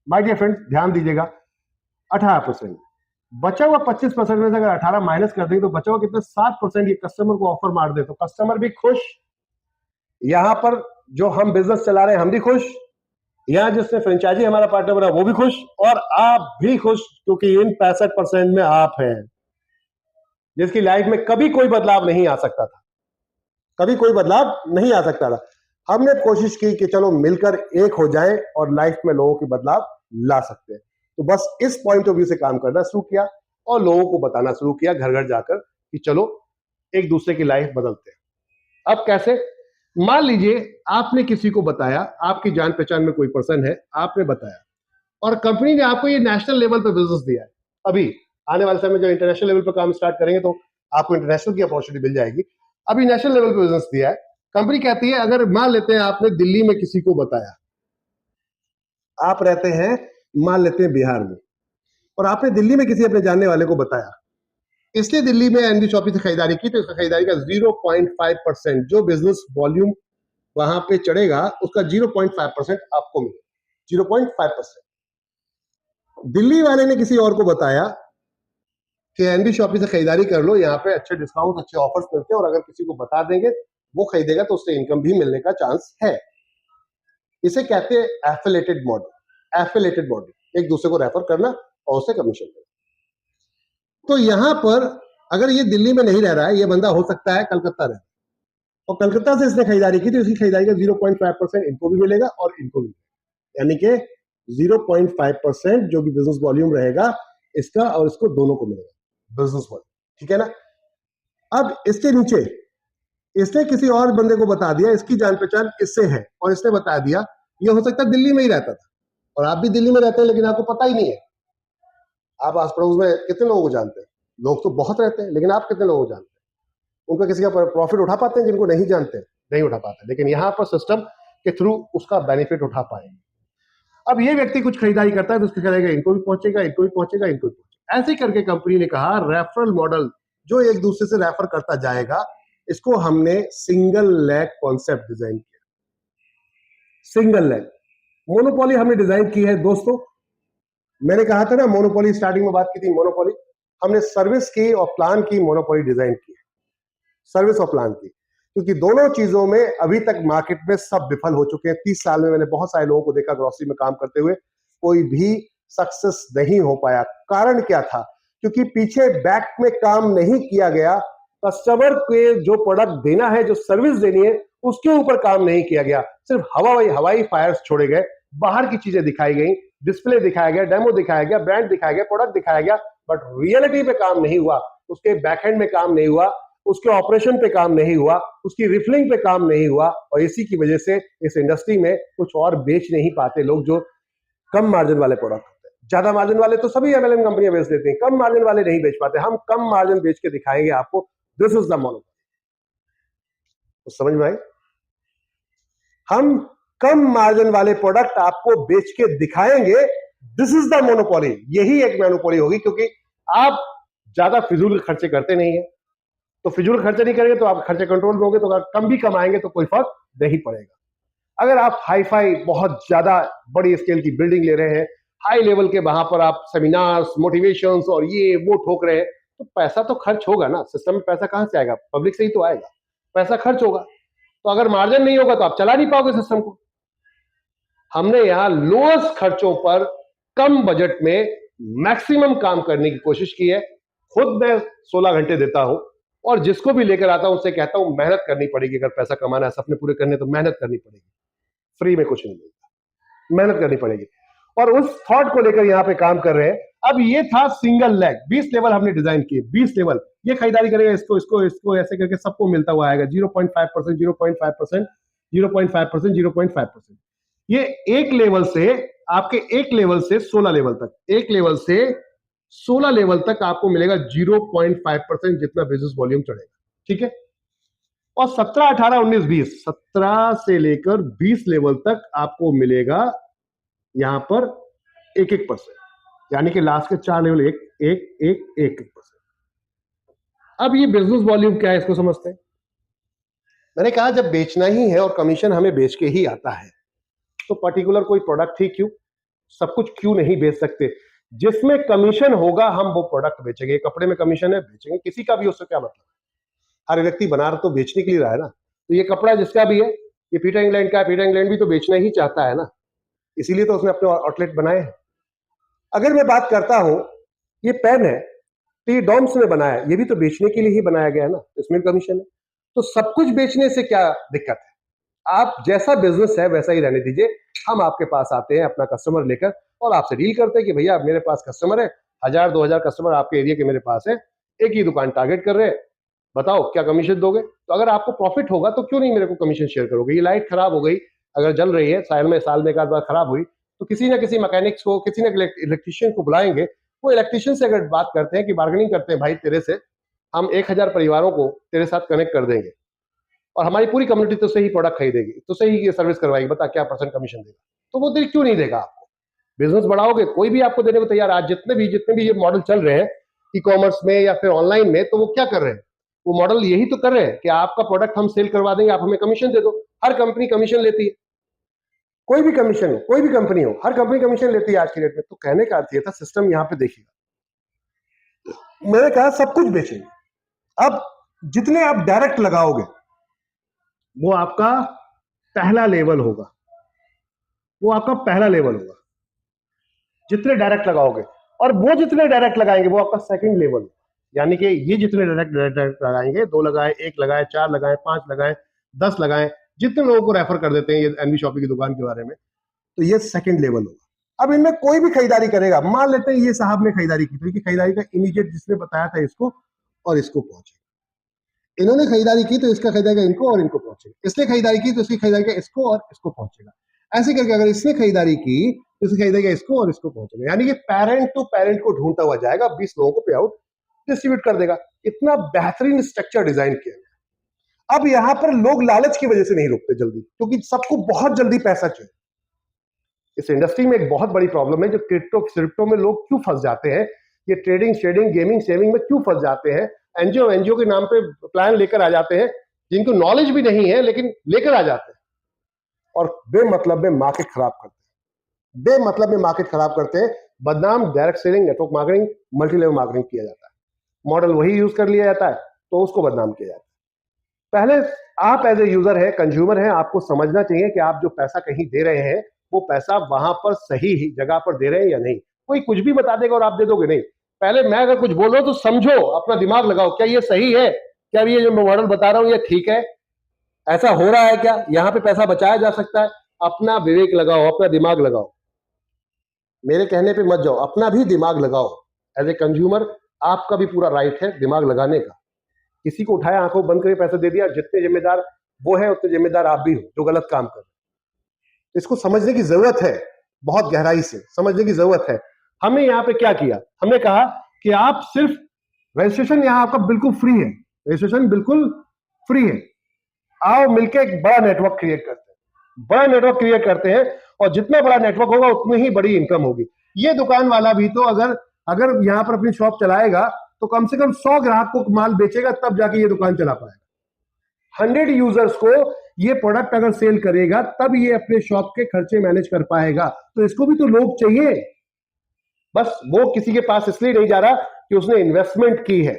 माय डियर फ्रेंड्स, ध्यान दीजिएगा, 18%। बचा हुआ 25% में से अगर 18 माइनस कर देंगे तो बचा हुआ कितना, 7% ये कस्टमर को ऑफर मार दे, तो कस्टमर भी खुश, यहां पर जो हम बिजनेस चला रहे हैं हम भी खुश, यहां जिसने फ्रेंचाइजी हमारा पार्टनर बना वो भी खुश, और आप भी खुश, क्योंकि इन 65% में आप हैं जिसकी लाइफ में कभी कोई बदलाव नहीं आ सकता था, कभी कोई बदलाव नहीं आ सकता था। हमने कोशिश की कि चलो मिलकर एक हो जाए और लाइफ में लोगों की बदलाव ला सकते हैं। तो बस इस पॉइंट ऑफ व्यू से काम करना शुरू किया और लोगों को बताना शुरू किया घर घर जाकर कि चलो एक दूसरे की लाइफ बदलते हैं। अब कैसे, मान लीजिए आपने किसी को बताया, आपकी जान पहचान में कोई पर्सन है, आपने बताया और कंपनी ने आपको ये नेशनल लेवल पे बिजनेस दिया है। अभी आने वाले समय में जब इंटरनेशनल लेवल पे काम स्टार्ट करेंगे तो आपको इंटरनेशनल की अपॉर्चुनिटी मिल जाएगी। अभी नेशनल लेवल पे बिजनेस दिया है, कंपनी कहती है अगर मान लेते हैं आपने दिल्ली में किसी को बताया, आप रहते हैं मान लेते हैं बिहार में, और आपने दिल्ली में किसी अपने जानने वाले को बताया, इसलिए दिल्ली में एनबी शॉपिंग से खरीदारी की, तो इसका खरीदारी का 0.5% जो बिजनेस वॉल्यूम वहां पे चढ़ेगा उसका 0.5% आपको मिलेगा, 0.5%। दिल्ली वाले ने किसी और को बताया कि एनबी शॉपिंग से खरीदारी कर लो, यहाँ पे अच्छे डिस्काउंट, अच्छे ऑफर्स मिलते हैं, और अगर किसी को बता देंगे वो खरीदेगा तो उससे इनकम भी मिलने का चांस है। इसे कहते हैं एफिलिएटेड मॉडल। एफिलिएटेड मॉडल, एक दूसरे को रेफर करना और उससे कमीशन लेना। तो यहां पर अगर ये दिल्ली में नहीं रह रहा है, ये बंदा हो सकता है कलकत्ता रहे, और कलकत्ता से इसने खरीदारी की, तो इसकी खरीदारी का 0.5% इनको भी मिलेगा और इनको भी, यानी कि 0.5% जो भी बिजनेस वॉल्यूम रहेगा इसका और इसको दोनों को मिलेगा बिजनेस वॉल्यूम, ठीक है ना। अब इसके नीचे इसने किसी और बंदे को बता दिया, इसकी जान पहचान इससे है और इसने बता दिया, ये हो सकता है दिल्ली में ही रहता था और आप भी दिल्ली में रहते हैं लेकिन आपको पता ही नहीं है। आप आस पड़ोस में कितने लोगों को जानते हैं? लोग तो बहुत रहते हैं, लेकिन आप कितने लोगों को जानते हैं? उनका किसी का प्रॉफिट उठा पाते हैं? जिनको नहीं जानते नहीं उठा पाते, लेकिन यहाँ पर सिस्टम के थ्रू उसका बेनिफिट उठा पाएंगे। अब ये व्यक्ति कुछ खरीदारी करता है तो उसके करेगा, इनको भी पहुंचेगा, इनको भी पहुंचेगा, इनको भी पहुंचेगा। ऐसे करके कंपनी ने कहा रेफरल मॉडल, जो एक दूसरे से रेफर करता जाएगा, इसको हमने सिंगल लेग कॉन्सेप्ट डिजाइन किया। सिंगल लेग मोनोपोली हमने डिजाइन की है दोस्तों। मैंने कहा था ना मोनोपोली, स्टार्टिंग में बात की थी मोनोपोली, हमने सर्विस की और प्लान की मोनोपोली डिजाइन की है, सर्विस और प्लान की, क्योंकि दोनों चीजों में अभी तक मार्केट में सब विफल हो चुके हैं। 30 साल में मैंने बहुत सारे लोगों को देखा ग्रोसरी में काम करते हुए, कोई भी सक्सेस नहीं हो पाया। कारण क्या था? क्योंकि पीछे बैक में काम नहीं किया गया, कस्टमर के जो प्रोडक्ट देना है, जो सर्विस देनी है, उसके ऊपर काम नहीं किया गया। सिर्फ हवाई फायर्स छोड़े गए, बाहर की चीजें दिखाई गई, डिस्प्ले दिखाया गया, डेमो दिखाया गया, ब्रांड दिखाया गया, प्रोडक्ट दिखाया गया, बट रियलिटी पे काम नहीं हुआ, उसके बैकएंड में काम नहीं हुआ, उसके ऑपरेशन पे काम नहीं हुआ, उसकी रिफिलिंग पे काम नहीं हुआ, और इसी की वजह से इस इंडस्ट्री में कुछ और बेच नहीं पाते लोग जो कम मार्जिन वाले प्रोडक्ट होते हैं। ज्यादा मार्जिन वाले तो सभी एमएलएम कंपनियां बेच देती हैं, कम मार्जिन वाले नहीं बेच पाते। हम कम मार्जिन बेच के दिखाएंगे आपको, दिस इज द मोनोपोली। तो समझ में आई? हम कम मार्जिन वाले प्रोडक्ट आपको बेच के दिखाएंगे, दिस इज द मोनोपोली। यही एक मोनोपोली होगी, क्योंकि आप ज्यादा फिजूल खर्चे करते नहीं है। तो फिजूल खर्चे नहीं करेंगे तो आप खर्चे कंट्रोल में होंगे, तो अगर कम भी कमाएंगे तो कोई फर्क नहीं पड़ेगा। अगर आप हाई फाई बहुत ज्यादा बड़ी स्केल की बिल्डिंग ले रहे हैं, हाई लेवल के, वहां पर आप सेमिनार्स, मोटिवेशंस और ये वो ठोक रहे हैं, तो पैसा तो खर्च होगा ना। सिस्टम में पैसा कहां से आएगा? पब्लिक से ही तो आएगा। पैसा खर्च होगा, तो अगर मार्जिन नहीं होगा तो आप चला नहीं पाओगे सिस्टम को। हमने यहां लोएस्ट खर्चों पर कम बजट में मैक्सिमम काम करने की कोशिश की है। खुद मैं 16 घंटे देता हूं, और जिसको भी लेकर आता हूं उससे कहता हूं मेहनत करनी पड़ेगी। अगर पैसा कमाना है, सपने पूरे करने, तो मेहनत करनी पड़ेगी। फ्री में कुछ नहीं मिलता, मेहनत करनी पड़ेगी। और उस थॉट को लेकर यहां पे काम कर रहे हैं। अब ये था सिंगल लेग, 20 लेवल हमने डिजाइन किए, 20 लेवल। ये खरीदारी करेगा, इसको इसको इसको ऐसे करके सबको मिलता हुआ आएगा। 0.5%, 0.5%, 0.5%, 0.5%। ये एक लेवल से, आपके एक लेवल से 16 लेवल तक, एक लेवल से 16 लेवल तक आपको मिलेगा 0.5% जितना बिजनेस वॉल्यूम चढ़ेगा। ठीक है? और 17, 18, 19, 20, 17 से लेकर 20 लेवल तक आपको मिलेगा यहां पर 1-1%, यानी कि लास्ट के 4 लेवल 1-1-1-1%। अब ये बिजनेस वॉल्यूम क्या है, इसको समझते हैं। मैंने कहा जब बेचना ही है और कमीशन हमें बेच के ही आता है, तो पर्टिकुलर कोई प्रोडक्ट ही क्यों, सब कुछ क्यों नहीं बेच सकते? जिसमें कमीशन होगा हम वो प्रोडक्ट बेचेंगे। कपड़े में कमीशन है, बेचेंगे, किसी का भी, उससे क्या मतलब? हर व्यक्ति बना तो बेचने के लिए रहा है ना। तो ये कपड़ा जिसका भी है, ये पीटर इंग्लैंड का है, पीटर इंग्लैंड भी तो बेचना ही चाहता है ना, इसीलिए तो उसने अपने आउटलेट बनाए हैं। अगर मैं बात करता हूं, ये पेन है तो ये डॉम्स ने बनाया है, ये भी तो बेचने के लिए ही बनाया गया है ना, इसमें कमीशन है। तो सब कुछ बेचने से क्या दिक्कत है? आप जैसा बिजनेस है वैसा ही रहने दीजिए। हम आपके पास आते हैं अपना कस्टमर लेकर, और आपसे डील करते हैं कि भैया मेरे पास कस्टमर है, 1000-2000 कस्टमर आपके एरिया के मेरे पास है, एक ही दुकान टारगेट कर रहे हैं, बताओ क्या कमीशन दोगे? तो अगर आपको प्रॉफिट होगा तो क्यों नहीं मेरे को कमीशन शेयर करोगे? ये लाइट खराब हो गई, अगर जल रही है, साल में एक आध बार खराब हुई, तो किसी ना किसी मैकेनिक्स को, किसी ना इलेक्ट्रिशियन को बुलाएंगे। वो इलेक्ट्रिशियन से अगर बात करते हैं कि बार्गेनिंग करते हैं, भाई तेरे से हम 1000 परिवारों को तेरे साथ कनेक्ट कर देंगे, और हमारी पूरी कम्युनिटी तो सही प्रोडक्ट खरीदेगी, तो सही सर्विस करवाएगी, बता क्या % कमीशन देगा? तो वो क्यों नहीं देगा आपको? बिजनेस बढ़ाओगे, कोई भी आपको देने को तैयार। आज जितने भी ये मॉडल चल रहे हैं ई कॉमर्स में या फिर ऑनलाइन में, तो वो क्या कर रहे हैं? वो मॉडल यही तो कर रहे हैं कि आपका प्रोडक्ट हम सेल करवा देंगे, आप हमें कमीशन दे दो। हर कंपनी कमीशन लेती है, कोई भी कमीशन हो, कोई भी कंपनी हो, हर कंपनी कमीशन लेती है आज की डेट में। तो कहने का अर्थ ये था, सिस्टम यहां पे देखिएगा, मैंने कहा सब कुछ बेचेंगे। अब जितने आप डायरेक्ट लगाओगे वो आपका पहला लेवल होगा, वो आपका पहला लेवल होगा, जितने डायरेक्ट लगाओगे। और वो जितने डायरेक्ट लगाएंगे वो आपका सेकंड लेवल, यानी कि ये जितने डायरेक्ट लगाएंगे, 2 लगाए, 1 लगाए, 4 लगाए, 5 लगाए, 10 लगाए, जितने लोगों को रेफर कर देते हैं ये एनवी शॉपिंग की दुकान के बारे में, तो ये सेकंड लेवल होगा। अब इनमें कोई भी खरीदारी करेगा, मान लेते हैं ये साहब ने खरीदारी की, तो इनकी खरीदारी का इमीडिएट जिसने बताया था इसको और इसको पहुंचे, इन्होंने खरीदारी की तो इसका खरीदारी इनको और इनको पहुंचेगा, इसने खरीदारी की तो इसकी खरीदारी का इसको और इसको पहुंचेगा। ऐसे करके अगर इसने खरीदारी की तो इसकी खरीदारी का इसको और इसको पहुंचेगा, यानी कि पेरेंट टू पेरेंट को ढूंढता हुआ जाएगा, 20 लोगों को पे आउट डिस्ट्रीब्यूट कर देगा। इतना बेहतरीन स्ट्रक्चर डिजाइन किया गया। अब यहां पर लोग लालच की वजह से नहीं रुकते जल्दी, क्योंकि सबको बहुत जल्दी पैसा चाहिए। इस इंडस्ट्री में एक बहुत बड़ी प्रॉब्लम है, जो क्रिप्टो में लोग क्यों फंस जाते हैं, ये ट्रेडिंग गेमिंग सेविंग में क्यों फंस जाते हैं। एनजीओ के नाम पे प्लान लेकर आ जाते हैं, जिनको नॉलेज भी नहीं है लेकिन लेकर आ जाते हैं, और बेमतलब में मार्केट खराब करते हैं, बेमतलब में मार्केट खराब करते हैं। बदनाम direct selling, network marketing, multi level marketing किया जाता है, मॉडल वही यूज कर लिया जाता है, तो उसको बदनाम किया जाता है। पहले आप एज ए यूजर है, कंज्यूमर है, आपको समझना चाहिए कि आप जो पैसा कहीं दे रहे हैं वो पैसा वहां पर सही जगह पर दे रहे हैं या नहीं। कोई कुछ भी बता देगा और आप दे दोगे नहीं। पहले मैं अगर कुछ बोल रहा हूं तो समझो, अपना दिमाग लगाओ, क्या ये सही है, क्या ये जो मैं मॉडल बता रहा हूं ये ठीक है, ऐसा हो रहा है क्या, यहां पे पैसा बचाया जा सकता है। अपना विवेक लगाओ, अपना दिमाग लगाओ, मेरे कहने पे मत जाओ, अपना भी दिमाग लगाओ। एज ए कंज्यूमर आपका भी पूरा राइट है दिमाग लगाने का, किसी को उठाया, आंखों बंद करके पैसा दे दिया, जितने जिम्मेदार वो है उतने जिम्मेदार आप भी हो जो गलत काम कर रहे हो। इसको समझने की जरूरत है, बहुत गहराई से समझने की जरूरत है। हमने यहाँ पे क्या किया, हमने कहा कि आप सिर्फ रजिस्ट्रेशन यहाँ आपका बिल्कुल फ्री है, रजिस्ट्रेशन बिल्कुल फ्री है। आओ मिलके एक बड़ा नेटवर्क क्रिएट करते हैं, बड़ा नेटवर्क क्रिएट करते हैं, और जितना बड़ा नेटवर्क होगा उतनी ही बड़ी इनकम होगी। ये दुकान वाला भी तो अगर अगर यहाँ पर अपनी शॉप चलाएगा तो कम से कम 100 ग्राहक को माल बेचेगा, तब जाके ये दुकान चला पाएगा। 100 यूजर्स को ये प्रोडक्ट अगर सेल करेगा तब ये अपने शॉप के खर्चे मैनेज कर पाएगा। तो इसको भी तो लोग चाहिए, बस वो किसी के पास इसलिए नहीं जा रहा कि उसने इन्वेस्टमेंट की है,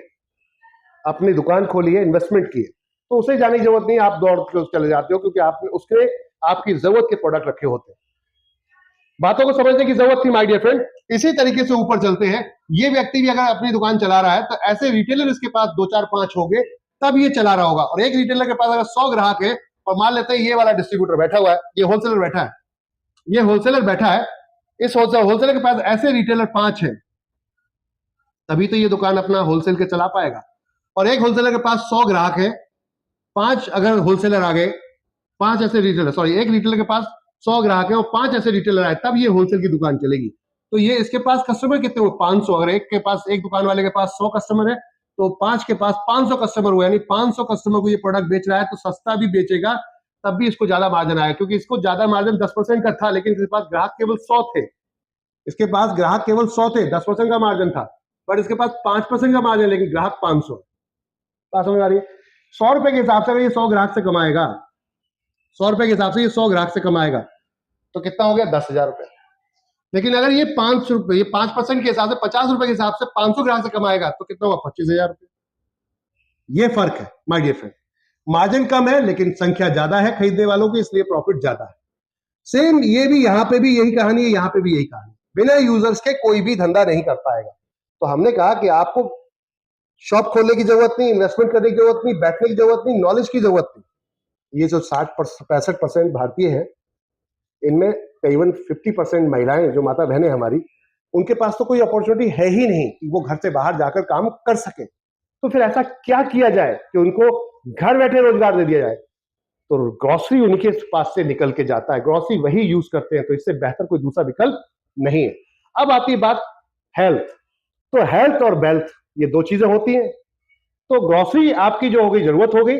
अपनी दुकान खोली है, इन्वेस्टमेंट की है, तो उसे जाने की जरूरत नहीं, आप दौड़ के चले जाते हो क्योंकि आपने उसके आपकी जरूरत के प्रोडक्ट रखे होते हैं। बातों को समझने की जरूरत थी माय डियर फ्रेंड। इसी तरीके से ऊपर चलते हैं। ये व्यक्ति भी अगर अपनी दुकान चला रहा है तो ऐसे रिटेलर इसके पास 2 4 5 हो गए तब ये चला रहा होगा। और एक रिटेलर के पास अगर 100 ग्राहक है और मान लेते हैं ये वाला डिस्ट्रीब्यूटर बैठा हुआ है, ये होलसेलर बैठा है, ये होलसेलर बैठा है, इस होलसेलर के पास ऐसे रिटेलर 5 है, तभी तो ये दुकान अपना होलसेल के चला पाएगा। और एक होलसेलर के पास 100 ग्राहक है, 5 अगर होलसेलर आ गए, 5 ऐसे रिटेलर, सॉरी एक रिटेलर के पास 100 ग्राहक है और 5 ऐसे रिटेलर आए, तब ये होलसेल की दुकान चलेगी। तो ये इसके पास कस्टमर कितने हुए, 500। अगर एक के पास, एक दुकान वाले के पास 100 कस्टमर है तो 5 के पास 500 कस्टमर हुए, यानी 500 कस्टमर को ये प्रोडक्ट बेच रहा है, तो सस्ता भी बेचेगा तब भी इसको ज्यादा मार्जिन आएगा, क्योंकि इसको ज्यादा मार्जिन 10% का था, लेकिन इसके पास ग्राहक केवल 100 थे, इसके पास ग्राहक केवल 100 थे, 10% का मार्जिन था, पर इसके पास 5% का मार्जिन, लेकिन ग्राहक 500। बात समझ आ रही है? 100 रुपए के हिसाब से अगर ये 100 ग्राहक से कमाएगा, 100 रुपए के हिसाब से ये 100 ग्राहक से कमाएगा तो कितना हो गया, 10,000 रुपए। लेकिन अगर ये 5 रुपए, ये 5% के हिसाब से 50 रुपए के हिसाब से 500 ग्राहक से कमाएगा तो कितना हुआ, 25,000 रुपए। ये फर्क है माय डियर फ्रेंड। मार्जिन कम है लेकिन संख्या ज्यादा है खरीदने वालों की, इसलिए प्रॉफिट ज्यादा है। सेम ये भी, यहां पे भी यही कहानी है, यहां पे भी यही कहानी। बिना यूजर्स के कोई भी धंधा नहीं कर पाएगा। तो हमने कहा कि आपको शॉप खोलने की जरूरत नहीं, इन्वेस्टमेंट करने की जरूरत नहीं, बैठने की जरूरत नहीं, नॉलेज की जरूरत नहीं। ये जो 65% भारतीय हैं, इनमें करीबन 50% महिलाएं जो माता बहनें हमारी, उनके पास तो कोई अपॉर्चुनिटी है ही नहीं कि वो घर से बाहर जाकर काम कर सके। तो फिर ऐसा क्या किया जाए कि उनको घर बैठे रोजगार दे दिया जाए? तो ग्रोसरी उनके पास से निकल के जाता है, ग्रोसरी वही यूज करते हैं, तो इससे बेहतर कोई दूसरा विकल्प नहीं है। अब आती है बात हेल्थ। तो हेल्थ और वेल्थ ये दो चीजें होती हैं। तो ग्रोसरी आपकी जो हो गई, जरूरत हो गई,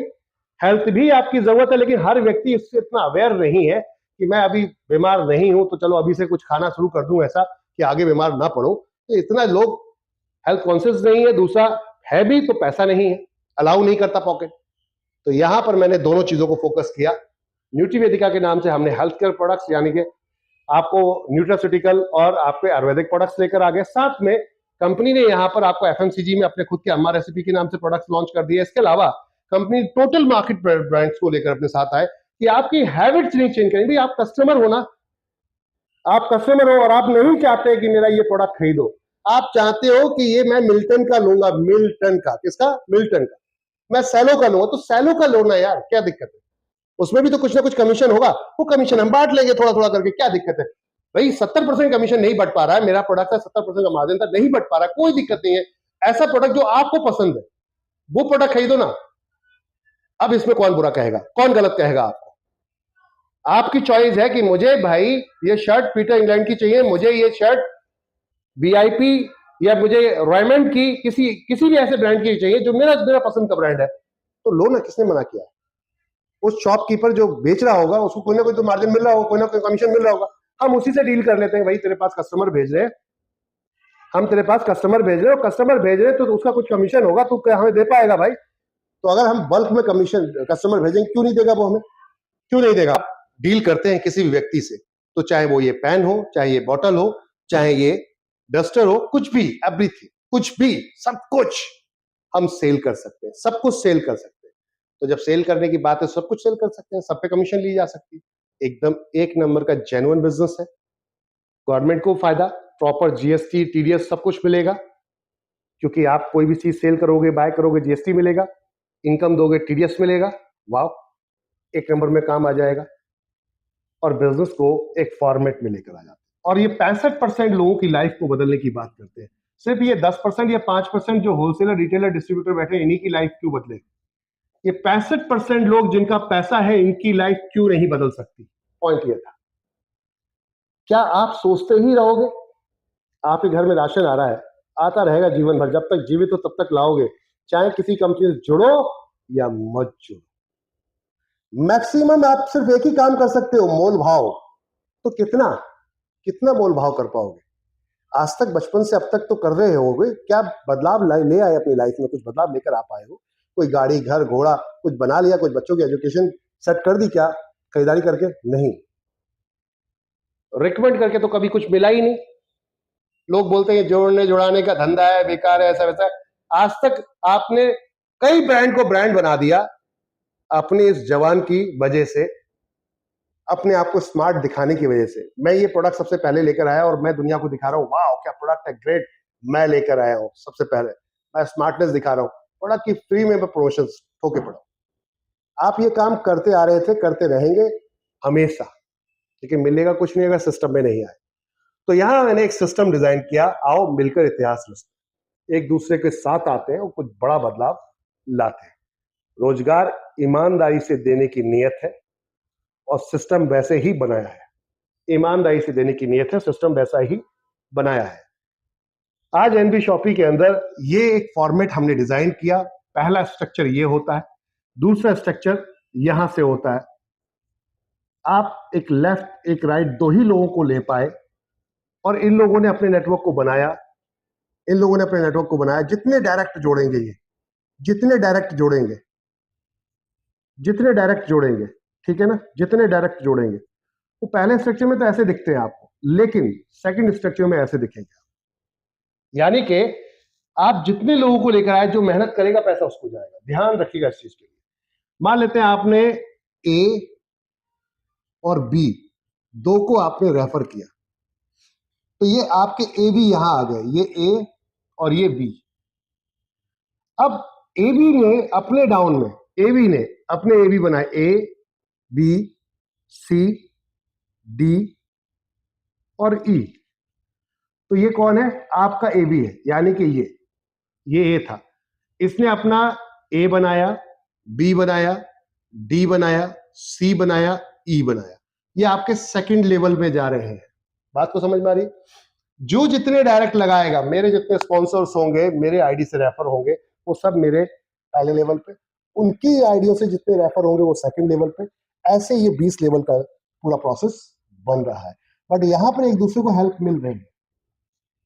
हेल्थ भी आपकी जरूरत है, लेकिन हर व्यक्ति इससे इतना अवेयर नहीं है कि मैं अभी बीमार नहीं हूं तो चलो अभी से कुछ खाना शुरू कर दूं ऐसा कि आगे बीमार ना पड़ो। तो इतना लोग हेल्थ कॉन्शियस नहीं है। दूसरा है भी तो पैसा नहीं है, अलाउ नहीं करता पॉकेट। तो यहां पर मैंने दोनों चीजों को फोकस किया। न्यूट्रीवेदिका के नाम से हमने हेल्थ केयर प्रोडक्ट्स, यानी कि आपको न्यूट्रास्यूटिकल और आपके आयुर्वेदिक प्रोडक्ट्स लेकर आ गए। साथ में कंपनी ने यहाँ पर आपको एफएमसीजी में अपने खुद के अम्मा रेसिपी के नाम से प्रोडक्ट्स लॉन्च कर दिए। इसके अलावा कंपनी टोटल मार्केट ब्रांड्स को लेकर अपने साथ आए कि आपकी हैबिट्स नहीं चेंज करेंगे। आप कस्टमर हो ना, आप कस्टमर हो और आप नहीं चाहते कि मेरा ये प्रोडक्ट खरीदो, आप चाहते हो कि ये मैं मिल्टन का लूंगा। मिल्टन का, किसका? मिल्टन का। मैं सैलो का लूंगा, तो सैलो का लो ना यार, क्या दिक्कत है? उसमें भी तो कुछ ना कुछ कमीशन होगा, वो कमीशन हम बांट लेंगे थोड़ा थोड़ा करके, क्या दिक्कत है भाई? 70% कमीशन नहीं बढ़ पा रहा है, मेरा प्रोडक्ट है 70% का मार्जिन था, नहीं बढ़ पा रहा है, कोई दिक्कत नहीं है। ऐसा प्रोडक्ट जो आपको पसंद है वो प्रोडक्ट खरीदो ना। अब इसमें कौन बुरा कहेगा, कौन गलत कहेगा? आपको, आपकी चॉइस है कि मुझे भाई ये शर्ट पीटर इंग्लैंड की चाहिए, मुझे ये शर्ट वीआईपी या मुझे रॉयमंड की किसी भी ऐसे ब्रांड की चाहिए जो मेरा पसंद का ब्रांड है, तो लो ना। किसने मना किया? उस शॉपकीपर जो बेच रहा होगा उसको कोई ना कोई तो मार्जिन मिल रहा होगा, कोई ना कोई कमीशन मिल रहा होगा। हम उसी से डील कर लेते हैं। भाई तेरे पास कस्टमर भेज रहे हैं, हम तेरे पास कस्टमर भेज रहे हो, कस्टमर भेज रहे हैं तो उसका कुछ कमीशन होगा, तू हमें दे पाएगा भाई। तो अगर हम बल्क में कमीशन कस्टमर भेजेंगे, क्यों नहीं देगा वो हमें? क्यों नहीं देगा? डील करते हैं किसी भी व्यक्ति से, तो चाहे वो ये पेन हो, चाहे ये बॉटल हो, चाहे ये डस्टर हो, कुछ भी, एवरीथिंग, कुछ भी, सब कुछ हम सेल कर सकते हैं, सब कुछ सेल कर सकते हैं। तो जब सेल करने की बात है, सब कुछ सेल कर सकते हैं, सब पे कमीशन ली जा सकती है। एकदम एक नंबर का जेन्युइन बिजनेस है। गवर्नमेंट को फायदा, प्रॉपर जीएसटी, टीडीएस सब कुछ मिलेगा, क्योंकि आप कोई भी चीज सेल करोगे, बाय करोगे, जीएसटी मिलेगा, इनकम दोगे, टीडीएस मिलेगा। वाह, एक नंबर में काम आ जाएगा और बिजनेस को एक फॉर्मेट में लेकर आ जाते हैं। और ये 65% लोगों की लाइफ को बदलने की बात करते हैं। सिर्फ ये 10% या 5% जो होलसेलर, रिटेलर, डिस्ट्रीब्यूटर बैठे हैं, इन्हीं की लाइफ क्यों बदले? ये 65% लोग जिनका पैसा है, इनकी लाइफ क्यों नहीं बदल सकती? पॉइंट ये था। क्या आप सोचते ही रहोगे? आपके घर में राशन आ रहा है, आता रहेगा जीवन भर, जब तक जीवित हो तब तक लाओगे, चाहे किसी कंपनी से जुड़ो या मत जुड़ो। मैक्सिमम आप सिर्फ एक ही काम कर सकते हो, मोल भाव। तो कितना कितना मोल भाव कर पाओगे? आज तक बचपन से अब तक तो कर रहे होगे, क्या बदलाव ले आए अपनी लाइफ में? कुछ बदलाव लेकर आ पाए हो? कोई गाड़ी, घर, घोड़ा कुछ बना लिया? कुछ बच्चों की एजुकेशन सेट कर दी क्या खरीदारी करके? नहीं। रिकमेंड करके तो कभी कुछ मिला ही नहीं। लोग बोलते हैं जोड़ने जुड़ाने का धंधा है, बेकार है, ऐसा वैसा। आज तक आपने कई ब्रांड को ब्रांड बना दिया अपनी इस जवान की वजह से, अपने आप को स्मार्ट दिखाने की वजह से। मैं ये प्रोडक्ट सबसे पहले लेकर आया और मैं दुनिया को दिखा रहा हूँ, वाह क्या प्रोडक्ट है, ग्रेट, मैं लेकर आया हूँ सबसे पहले। मैं स्मार्टनेस दिखा रहा हूँ, प्रोडक्ट की फ्री में प्रमोशन ठोके पड़ा। आप ये काम करते आ रहे थे, करते रहेंगे हमेशा, लेकिन मिलेगा कुछ नहीं अगर सिस्टम में नहीं आए। तो यहां मैंने एक सिस्टम डिजाइन किया, आओ मिलकर इतिहास रचते, एक दूसरे के साथ आते हैं और कुछ बड़ा बदलाव लाते हैं। रोजगार ईमानदारी से देने की नीयत है और सिस्टम वैसे ही बनाया है। ईमानदारी से देने की नीयत है, सिस्टम वैसा ही बनाया है। आज एनबी शॉपी के अंदर ये एक फॉर्मेट हमने डिजाइन किया। पहला स्ट्रक्चर ये होता है, दूसरा स्ट्रक्चर यहां से होता है। आप एक लेफ्ट एक राइट दो ही लोगों को ले पाए और इन लोगों ने अपने नेटवर्क को बनाया। जितने डायरेक्ट जोड़ेंगे, ये जितने डायरेक्ट जोड़ेंगे, ठीक है ना, जितने डायरेक्ट जोड़ेंगे, वो पहले स्ट्रक्चर में तो ऐसे दिखते हैं आपको, लेकिन सेकंड स्ट्रक्चर में ऐसे दिखेंगे। यानी कि आप जितने लोगों को लेकर आए, जो मेहनत करेगा पैसा उसको जाएगा। ध्यान रखिएगा इस चीज के लिए। मान लेते हैं आपने ए और बी दो को आपने रेफर किया, तो ये आपके ए बी यहां आ गए, ये ए और ये बी। अब ए बी ने अपने डाउन में, ए बी ने अपने ए बी बनाए, ए बी सी डी और ई। तो ये कौन है? आपका ए बी है, यानी कि ये ए था। इसने अपना ए बनाया, बी बनाया, डी बनाया, सी बनाया, ई बनाया। ये आपके सेकंड लेवल में जा रहे हैं। बात को समझ में आ रही? जो जितने डायरेक्ट लगाएगा, मेरे जितने स्पॉन्सर्स होंगे, मेरे आईडी से रेफर होंगे, वो सब मेरे पहले लेवल पे, उनकी आईडियों से जितने रेफर होंगे वो सेकंड लेवल पे। ऐसे ये 20 लेवल का पूरा प्रोसेस बन रहा है। बट यहां पर एक दूसरे को हेल्प मिल रही है।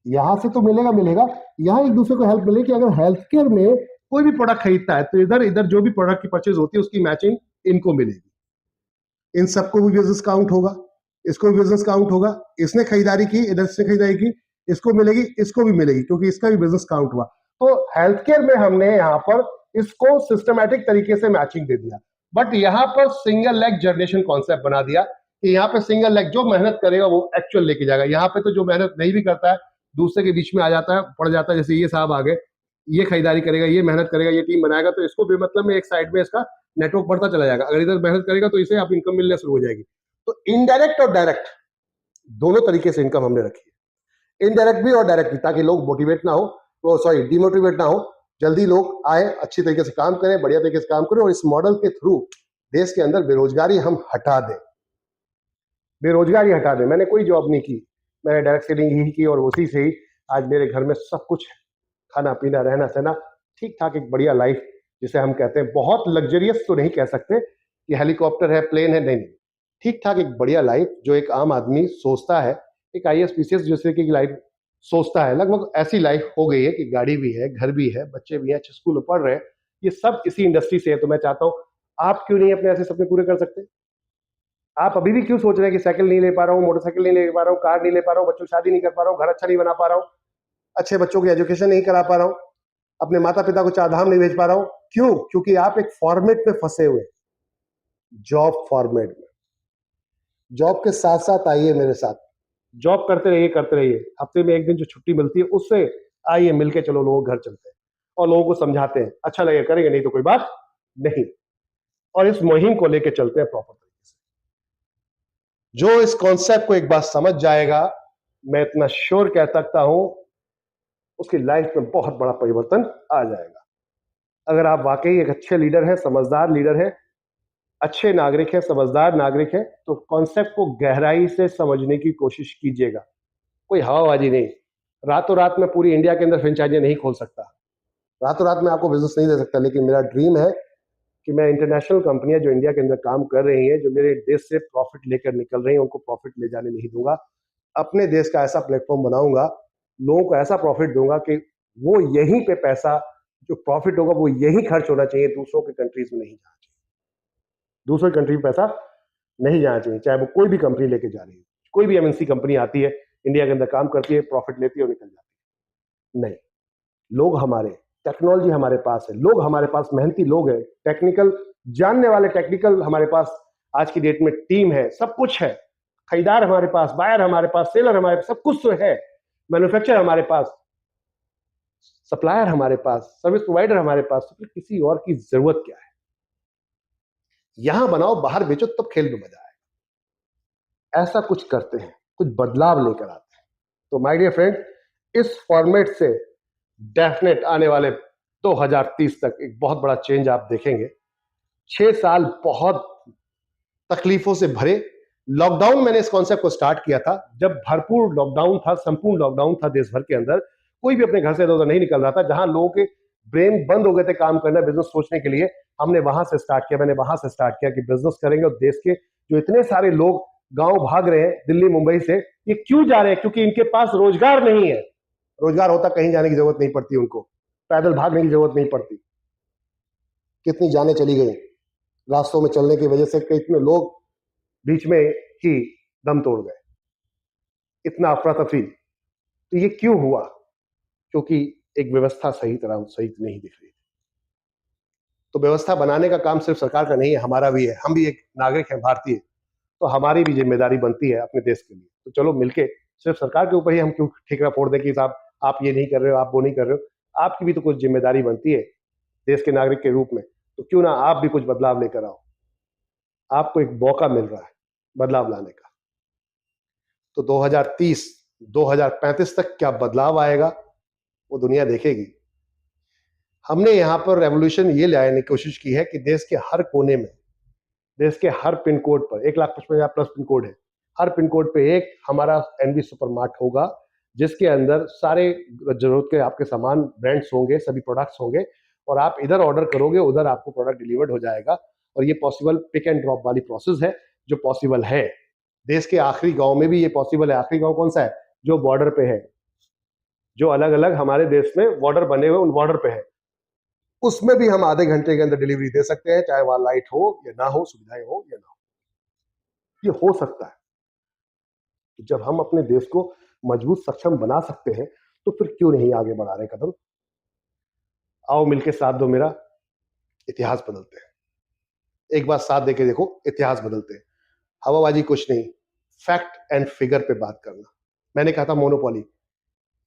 यहां से तो मिलेगा, यहां एक दूसरे को हेल्प मिलेगी कि अगर हेल्थ केयर में कोई भी प्रोडक्ट खरीदता है तो इधर जो भी प्रोडक्ट की परचेज होती है उसकी मैचिंग इनको मिलेगी। इन सबको भी बिजनेस काउंट होगा, इसको भी बिजनेस काउंट होगा। इसने खरीदारी की, इधर से खरीदारी की, इसको मिलेगी, इसको भी मिलेगी, क्योंकि इसका भी बिजनेस काउंट हुआ। तो हेल्थ केयर में हमने यहाँ पर इसको सिस्टमेटिक तरीके से मैचिंग दे दिया। बट यहाँ पर सिंगल लेग जनरेशन कॉन्सेप्ट बना दिया कि यहाँ पे सिंगल लेग जो मेहनत करेगा वो एक्चुअल लेके जाएगा। यहाँ पे तो जो मेहनत नहीं भी करता है दूसरे के बीच में आ जाता है, पड़ जाता है। जैसे ये साहब आ गए, ये खरीदारी करेगा, ये मेहनत करेगा, ये टीम बनाएगा, तो इसको भी मतलब में एक साइड में इसका नेटवर्क बढ़ता चला जाएगा। अगर इधर मेहनत करेगा तो इसे आप इनकम मिलना शुरू हो जाएगी। तो इनडायरेक्ट और डायरेक्ट दोनों तरीके से इनकम हमने रखी है, इनडायरेक्ट भी और डायरेक्ट भी, ताकि लोग मोटिवेट ना हो, वो सॉरी डिमोटिवेट ना हो, जल्दी लोग आए, अच्छी तरीके से काम करें, बढ़िया तरीके से काम करें। और इस मॉडल के थ्रू देश के अंदर बेरोजगारी हम हटा दें, बेरोजगारी हटा दें। मैंने कोई जॉब नहीं की, मैंने डायरेक्ट सेलिंग ही की और उसी से ही आज मेरे घर में सब कुछ है, खाना पीना रहना सहना ठीक ठाक, एक बढ़िया लाइफ जिसे हम कहते हैं। बहुत लग्जरियस तो नहीं कह सकते कि हेलीकॉप्टर है, प्लेन है, नहीं, ठीक ठाक एक बढ़िया लाइफ जो एक आम आदमी सोचता है, एक आईएएस पीसीएस जैसे की लाइफ सोचता है, लगभग ऐसी लाइफ हो गई है कि गाड़ी भी है, घर भी है, बच्चे भी हैं, अच्छे स्कूल में पढ़ रहे हैं। ये सब इसी इंडस्ट्री से है। तो मैं चाहता हूं आप क्यों नहीं अपने ऐसे सपने पूरे कर सकते? आप अभी भी क्यों सोच रहे हैं कि साइकिल नहीं ले पा रहा हूँ, मोटरसाइकिल नहीं ले पा रहा हूँ, कार नहीं ले पा रहा हूँ, बच्चों की शादी नहीं कर पा रहा हूँ, घर अच्छा नहीं बना पा रहा हूँ, अच्छे बच्चों की एजुकेशन नहीं करा पा रहा हूँ, अपने माता पिता को चारधाम नहीं भेज पा रहा हूँ? क्यों? क्योंकि आप एक फॉर्मेट में फंसे हुए, जॉब फॉर्मेट में। जॉब के साथ साथ आइए मेरे साथ, जॉब करते रहिए। हफ्ते में एक दिन जो छुट्टी मिलती है उससे आइए, मिलके चलो, लोग घर चलते हैं और लोगों को समझाते हैं, अच्छा लगेगा करेंगे, नहीं तो कोई बात नहीं। और इस मुहिम को लेके चलते हैं प्रॉपर तरीके से। जो इस कॉन्सेप्ट को एक बार समझ जाएगा, मैं इतना श्योर कह सकता हूं उसकी लाइफ में बहुत बड़ा परिवर्तन आ जाएगा। अगर आप वाकई एक अच्छे लीडर हैं, समझदार लीडर हैं, अच्छे नागरिक हैं, समझदार नागरिक हैं, तो कॉन्सेप्ट को गहराई से समझने की कोशिश कीजिएगा। कोई हवाबाजी नहीं। रातों रात में पूरी इंडिया के अंदर फ्रेंचाइजियां नहीं खोल सकता, रातों रात में आपको बिजनेस नहीं दे सकता, लेकिन मेरा ड्रीम है कि मैं इंटरनेशनल कंपनियां जो इंडिया के अंदर काम कर रही हैं, जो मेरे देश से प्रॉफिट लेकर निकल रही हैं, उनको प्रॉफिट ले जाने नहीं दूंगा। अपने देश का ऐसा प्लेटफॉर्म बनाऊंगा, लोगों को ऐसा प्रॉफिट दूंगा कि वो यहीं पे पैसा जो प्रॉफिट होगा वो यहीं खर्च होना चाहिए, दूसरों के कंट्रीज में नहीं जाना चाहिए। दूसरे कंट्री में पैसा नहीं जाना चाहिए, चाहे वो कोई भी कंपनी लेके जा रही है। कोई भी एमएनसी कंपनी आती है, इंडिया के अंदर काम करती है, प्रॉफिट लेती है और निकल जाती है। नहीं, लोग हमारे, टेक्नोलॉजी हमारे पास है, लोग हमारे पास मेहनती लोग हैं, टेक्निकल जानने वाले, टेक्निकल हमारे पास आज की डेट में टीम है, सब कुछ है। खरीदार हमारे पास, बायर हमारे पास, सेलर हमारे पास, सब कुछ तो है। मैन्युफैक्चरर हमारे पास, सप्लायर हमारे पास, सर्विस प्रोवाइडर हमारे पास, तो फिर किसी और की जरूरत क्या है? यहां बनाओ, बाहर बेचो, तब खेल में मजा आएगा। ऐसा कुछ करते हैं, कुछ बदलाव लेकर आते हैं। तो माय डियर फ्रेंड, इस फॉर्मेट से डेफिनेट आने वाले 2030 तक एक बहुत बड़ा चेंज आप देखेंगे। 6 साल बहुत तकलीफों से भरे। लॉकडाउन मैंने इस कॉन्सेप्ट को स्टार्ट किया था जब भरपूर लॉकडाउन था, संपूर्ण लॉकडाउन था देश भर के अंदर, कोई भी अपने घर से इधर नहीं निकल रहा था, जहां लोगों के ब्रेन बंद हो गए थे काम करना, बिजनेस सोचने के लिए। हमने वहां से स्टार्ट किया, मैंने वहां से स्टार्ट किया कि बिजनेस करेंगे। और देश के जो इतने सारे लोग गांव भाग रहे हैं दिल्ली मुंबई से, ये क्यों जा रहे हैं? क्योंकि इनके पास रोजगार नहीं है। रोजगार होता कहीं जाने की जरूरत नहीं पड़ती उनको, पैदल भागने की जरूरत नहीं पड़ती। कितनी जानें चली गई रास्तों में चलने की वजह से, कितने लोग बीच में ही दम तोड़ गए, इतना अफरा तफरी। तो ये क्यों हुआ? क्योंकि एक व्यवस्था सही तरह सही नहीं दिख रही थी। तो व्यवस्था बनाने का काम सिर्फ सरकार का नहीं है, हमारा भी है। हम भी एक नागरिक हैं, भारतीय, तो हमारी भी जिम्मेदारी बनती है अपने देश के लिए। तो चलो मिलके, सिर्फ सरकार के ऊपर ही हम क्यों ठिकरा फोड़ दें कि साहब आप ये नहीं कर रहे हो, आप वो नहीं कर रहे हो। आपकी भी तो कुछ जिम्मेदारी बनती है देश के नागरिक के रूप में। तो क्यों ना आप भी कुछ बदलाव लेकर आओ। आपको एक मौका मिल रहा है बदलाव लाने का। तो 2030, 2035 तक क्या बदलाव आएगा वो दुनिया देखेगी। हमने यहां पर रेवोल्यूशन ये लाने की कोशिश की है कि देश के हर कोने में, देश के हर पिन कोड पर, 1,55,000 प्लस पिन कोड है, हर पिन कोड पे एक हमारा एनबी सुपरमार्ट होगा, जिसके अंदर सारे जरूरत के आपके सामान, ब्रांड्स होंगे, सभी प्रोडक्ट्स होंगे, और आप इधर ऑर्डर करोगे, उधर आपको प्रोडक्ट डिलीवर्ड हो जाएगा। और ये पॉसिबल पिक एंड ड्रॉप वाली प्रोसेस है, जो पॉसिबल है। देश के आखिरी गांव में भी ये पॉसिबल है। आखिरी गांव कौन सा है? जो बॉर्डर पे है, जो अलग अलग हमारे देश में बॉर्डर बने हुए उन बॉर्डर पे है, उसमें भी हम आधे घंटे के अंदर डिलीवरी दे सकते हैं, चाहे वहां लाइट हो या ना हो, सुविधाएं हो या ना हो। ये हो सकता है। तो जब हम अपने देश को मजबूत सक्षम बना सकते हैं, तो फिर क्यों नहीं आगे बढ़ा रहे कदम? आओ मिलके साथ दो मेरा, इतिहास बदलते हैं। एक बार साथ देके देखो, इतिहास बदलते हैं। हवाबाजी कुछ नहीं, फैक्ट एंड फिगर पे बात करना। मैंने कहा था मोनोपोली,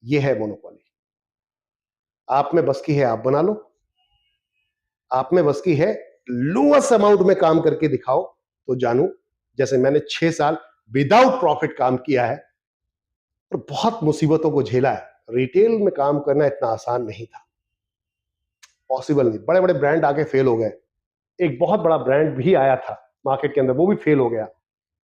ये है मोनोपोली। आप में बस की है, आप बना लो। आप में बस की है, लोएस्ट अमाउंट में काम करके दिखाओ तो जानू। जैसे मैंने 6 साल विदाउट प्रॉफिट काम किया है और बहुत मुसीबतों को झेला है। रिटेल में काम करना इतना आसान नहीं था, पॉसिबल नहीं। बड़े बड़े ब्रांड आके फेल हो गए। एक बहुत बड़ा ब्रांड भी आया था मार्केट के अंदर, वो भी फेल हो गया।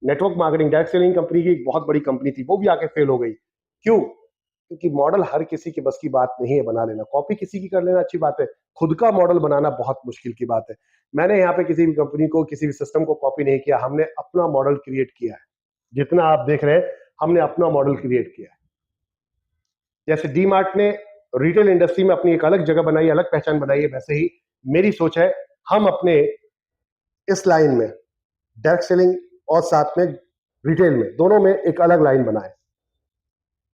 Network marketing, direct selling company की एक बहुत बड़ी कंपनी थी, वो भी आके फेल हो गई। क्यों? क्योंकि मॉडल हर किसी के बस की बात नहीं है बना लेना। कॉपी किसी की कर लेना अच्छी बात है, खुद का मॉडल बनाना बहुत मुश्किल की बात है। मैंने यहाँ पे किसी भी कंपनी को, किसी भी सिस्टम को कॉपी नहीं किया, हमने अपना मॉडल क्रिएट किया है। जितना आप देख रहे हैं, हमने अपना मॉडल क्रिएट किया है। जैसे डी मार्ट ने रिटेल इंडस्ट्री में अपनी एक अलग जगह बनाई, अलग पहचान बनाई है, वैसे ही मेरी सोच है हम अपने इस लाइन में, डायरेक्ट सेलिंग और साथ में रिटेल में, दोनों में एक अलग लाइन बनाए।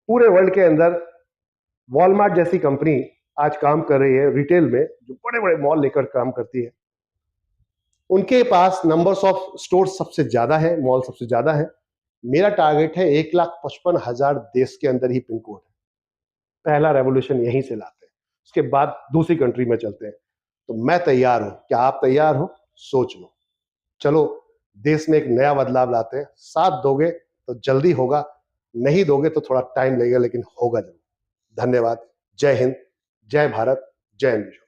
पूरे वर्ल्ड के अंदर वॉलमार्ट जैसी कंपनी आज काम कर रही है रिटेल में, जो बड़े बड़े मॉल लेकर काम करती है। उनके पास नंबर्स ऑफ स्टोर सबसे ज्यादा है, मॉल सबसे ज्यादा है। मेरा टारगेट है 1,55,000 देश के अंदर ही पिन कोड है। पहला रेवोल्यूशन यहीं से लाते हैं, उसके बाद दूसरी कंट्री में चलते हैं। तो मैं तैयार हूं, क्या आप तैयार हो? सोच लो। चलो देश में एक नया बदलाव लाते हैं। साथ दोगे तो जल्दी होगा, नहीं दोगे तो थोड़ा टाइम लगेगा, लेकिन होगा जरूर। धन्यवाद। जय हिंद, जय भारत, जय एनवी।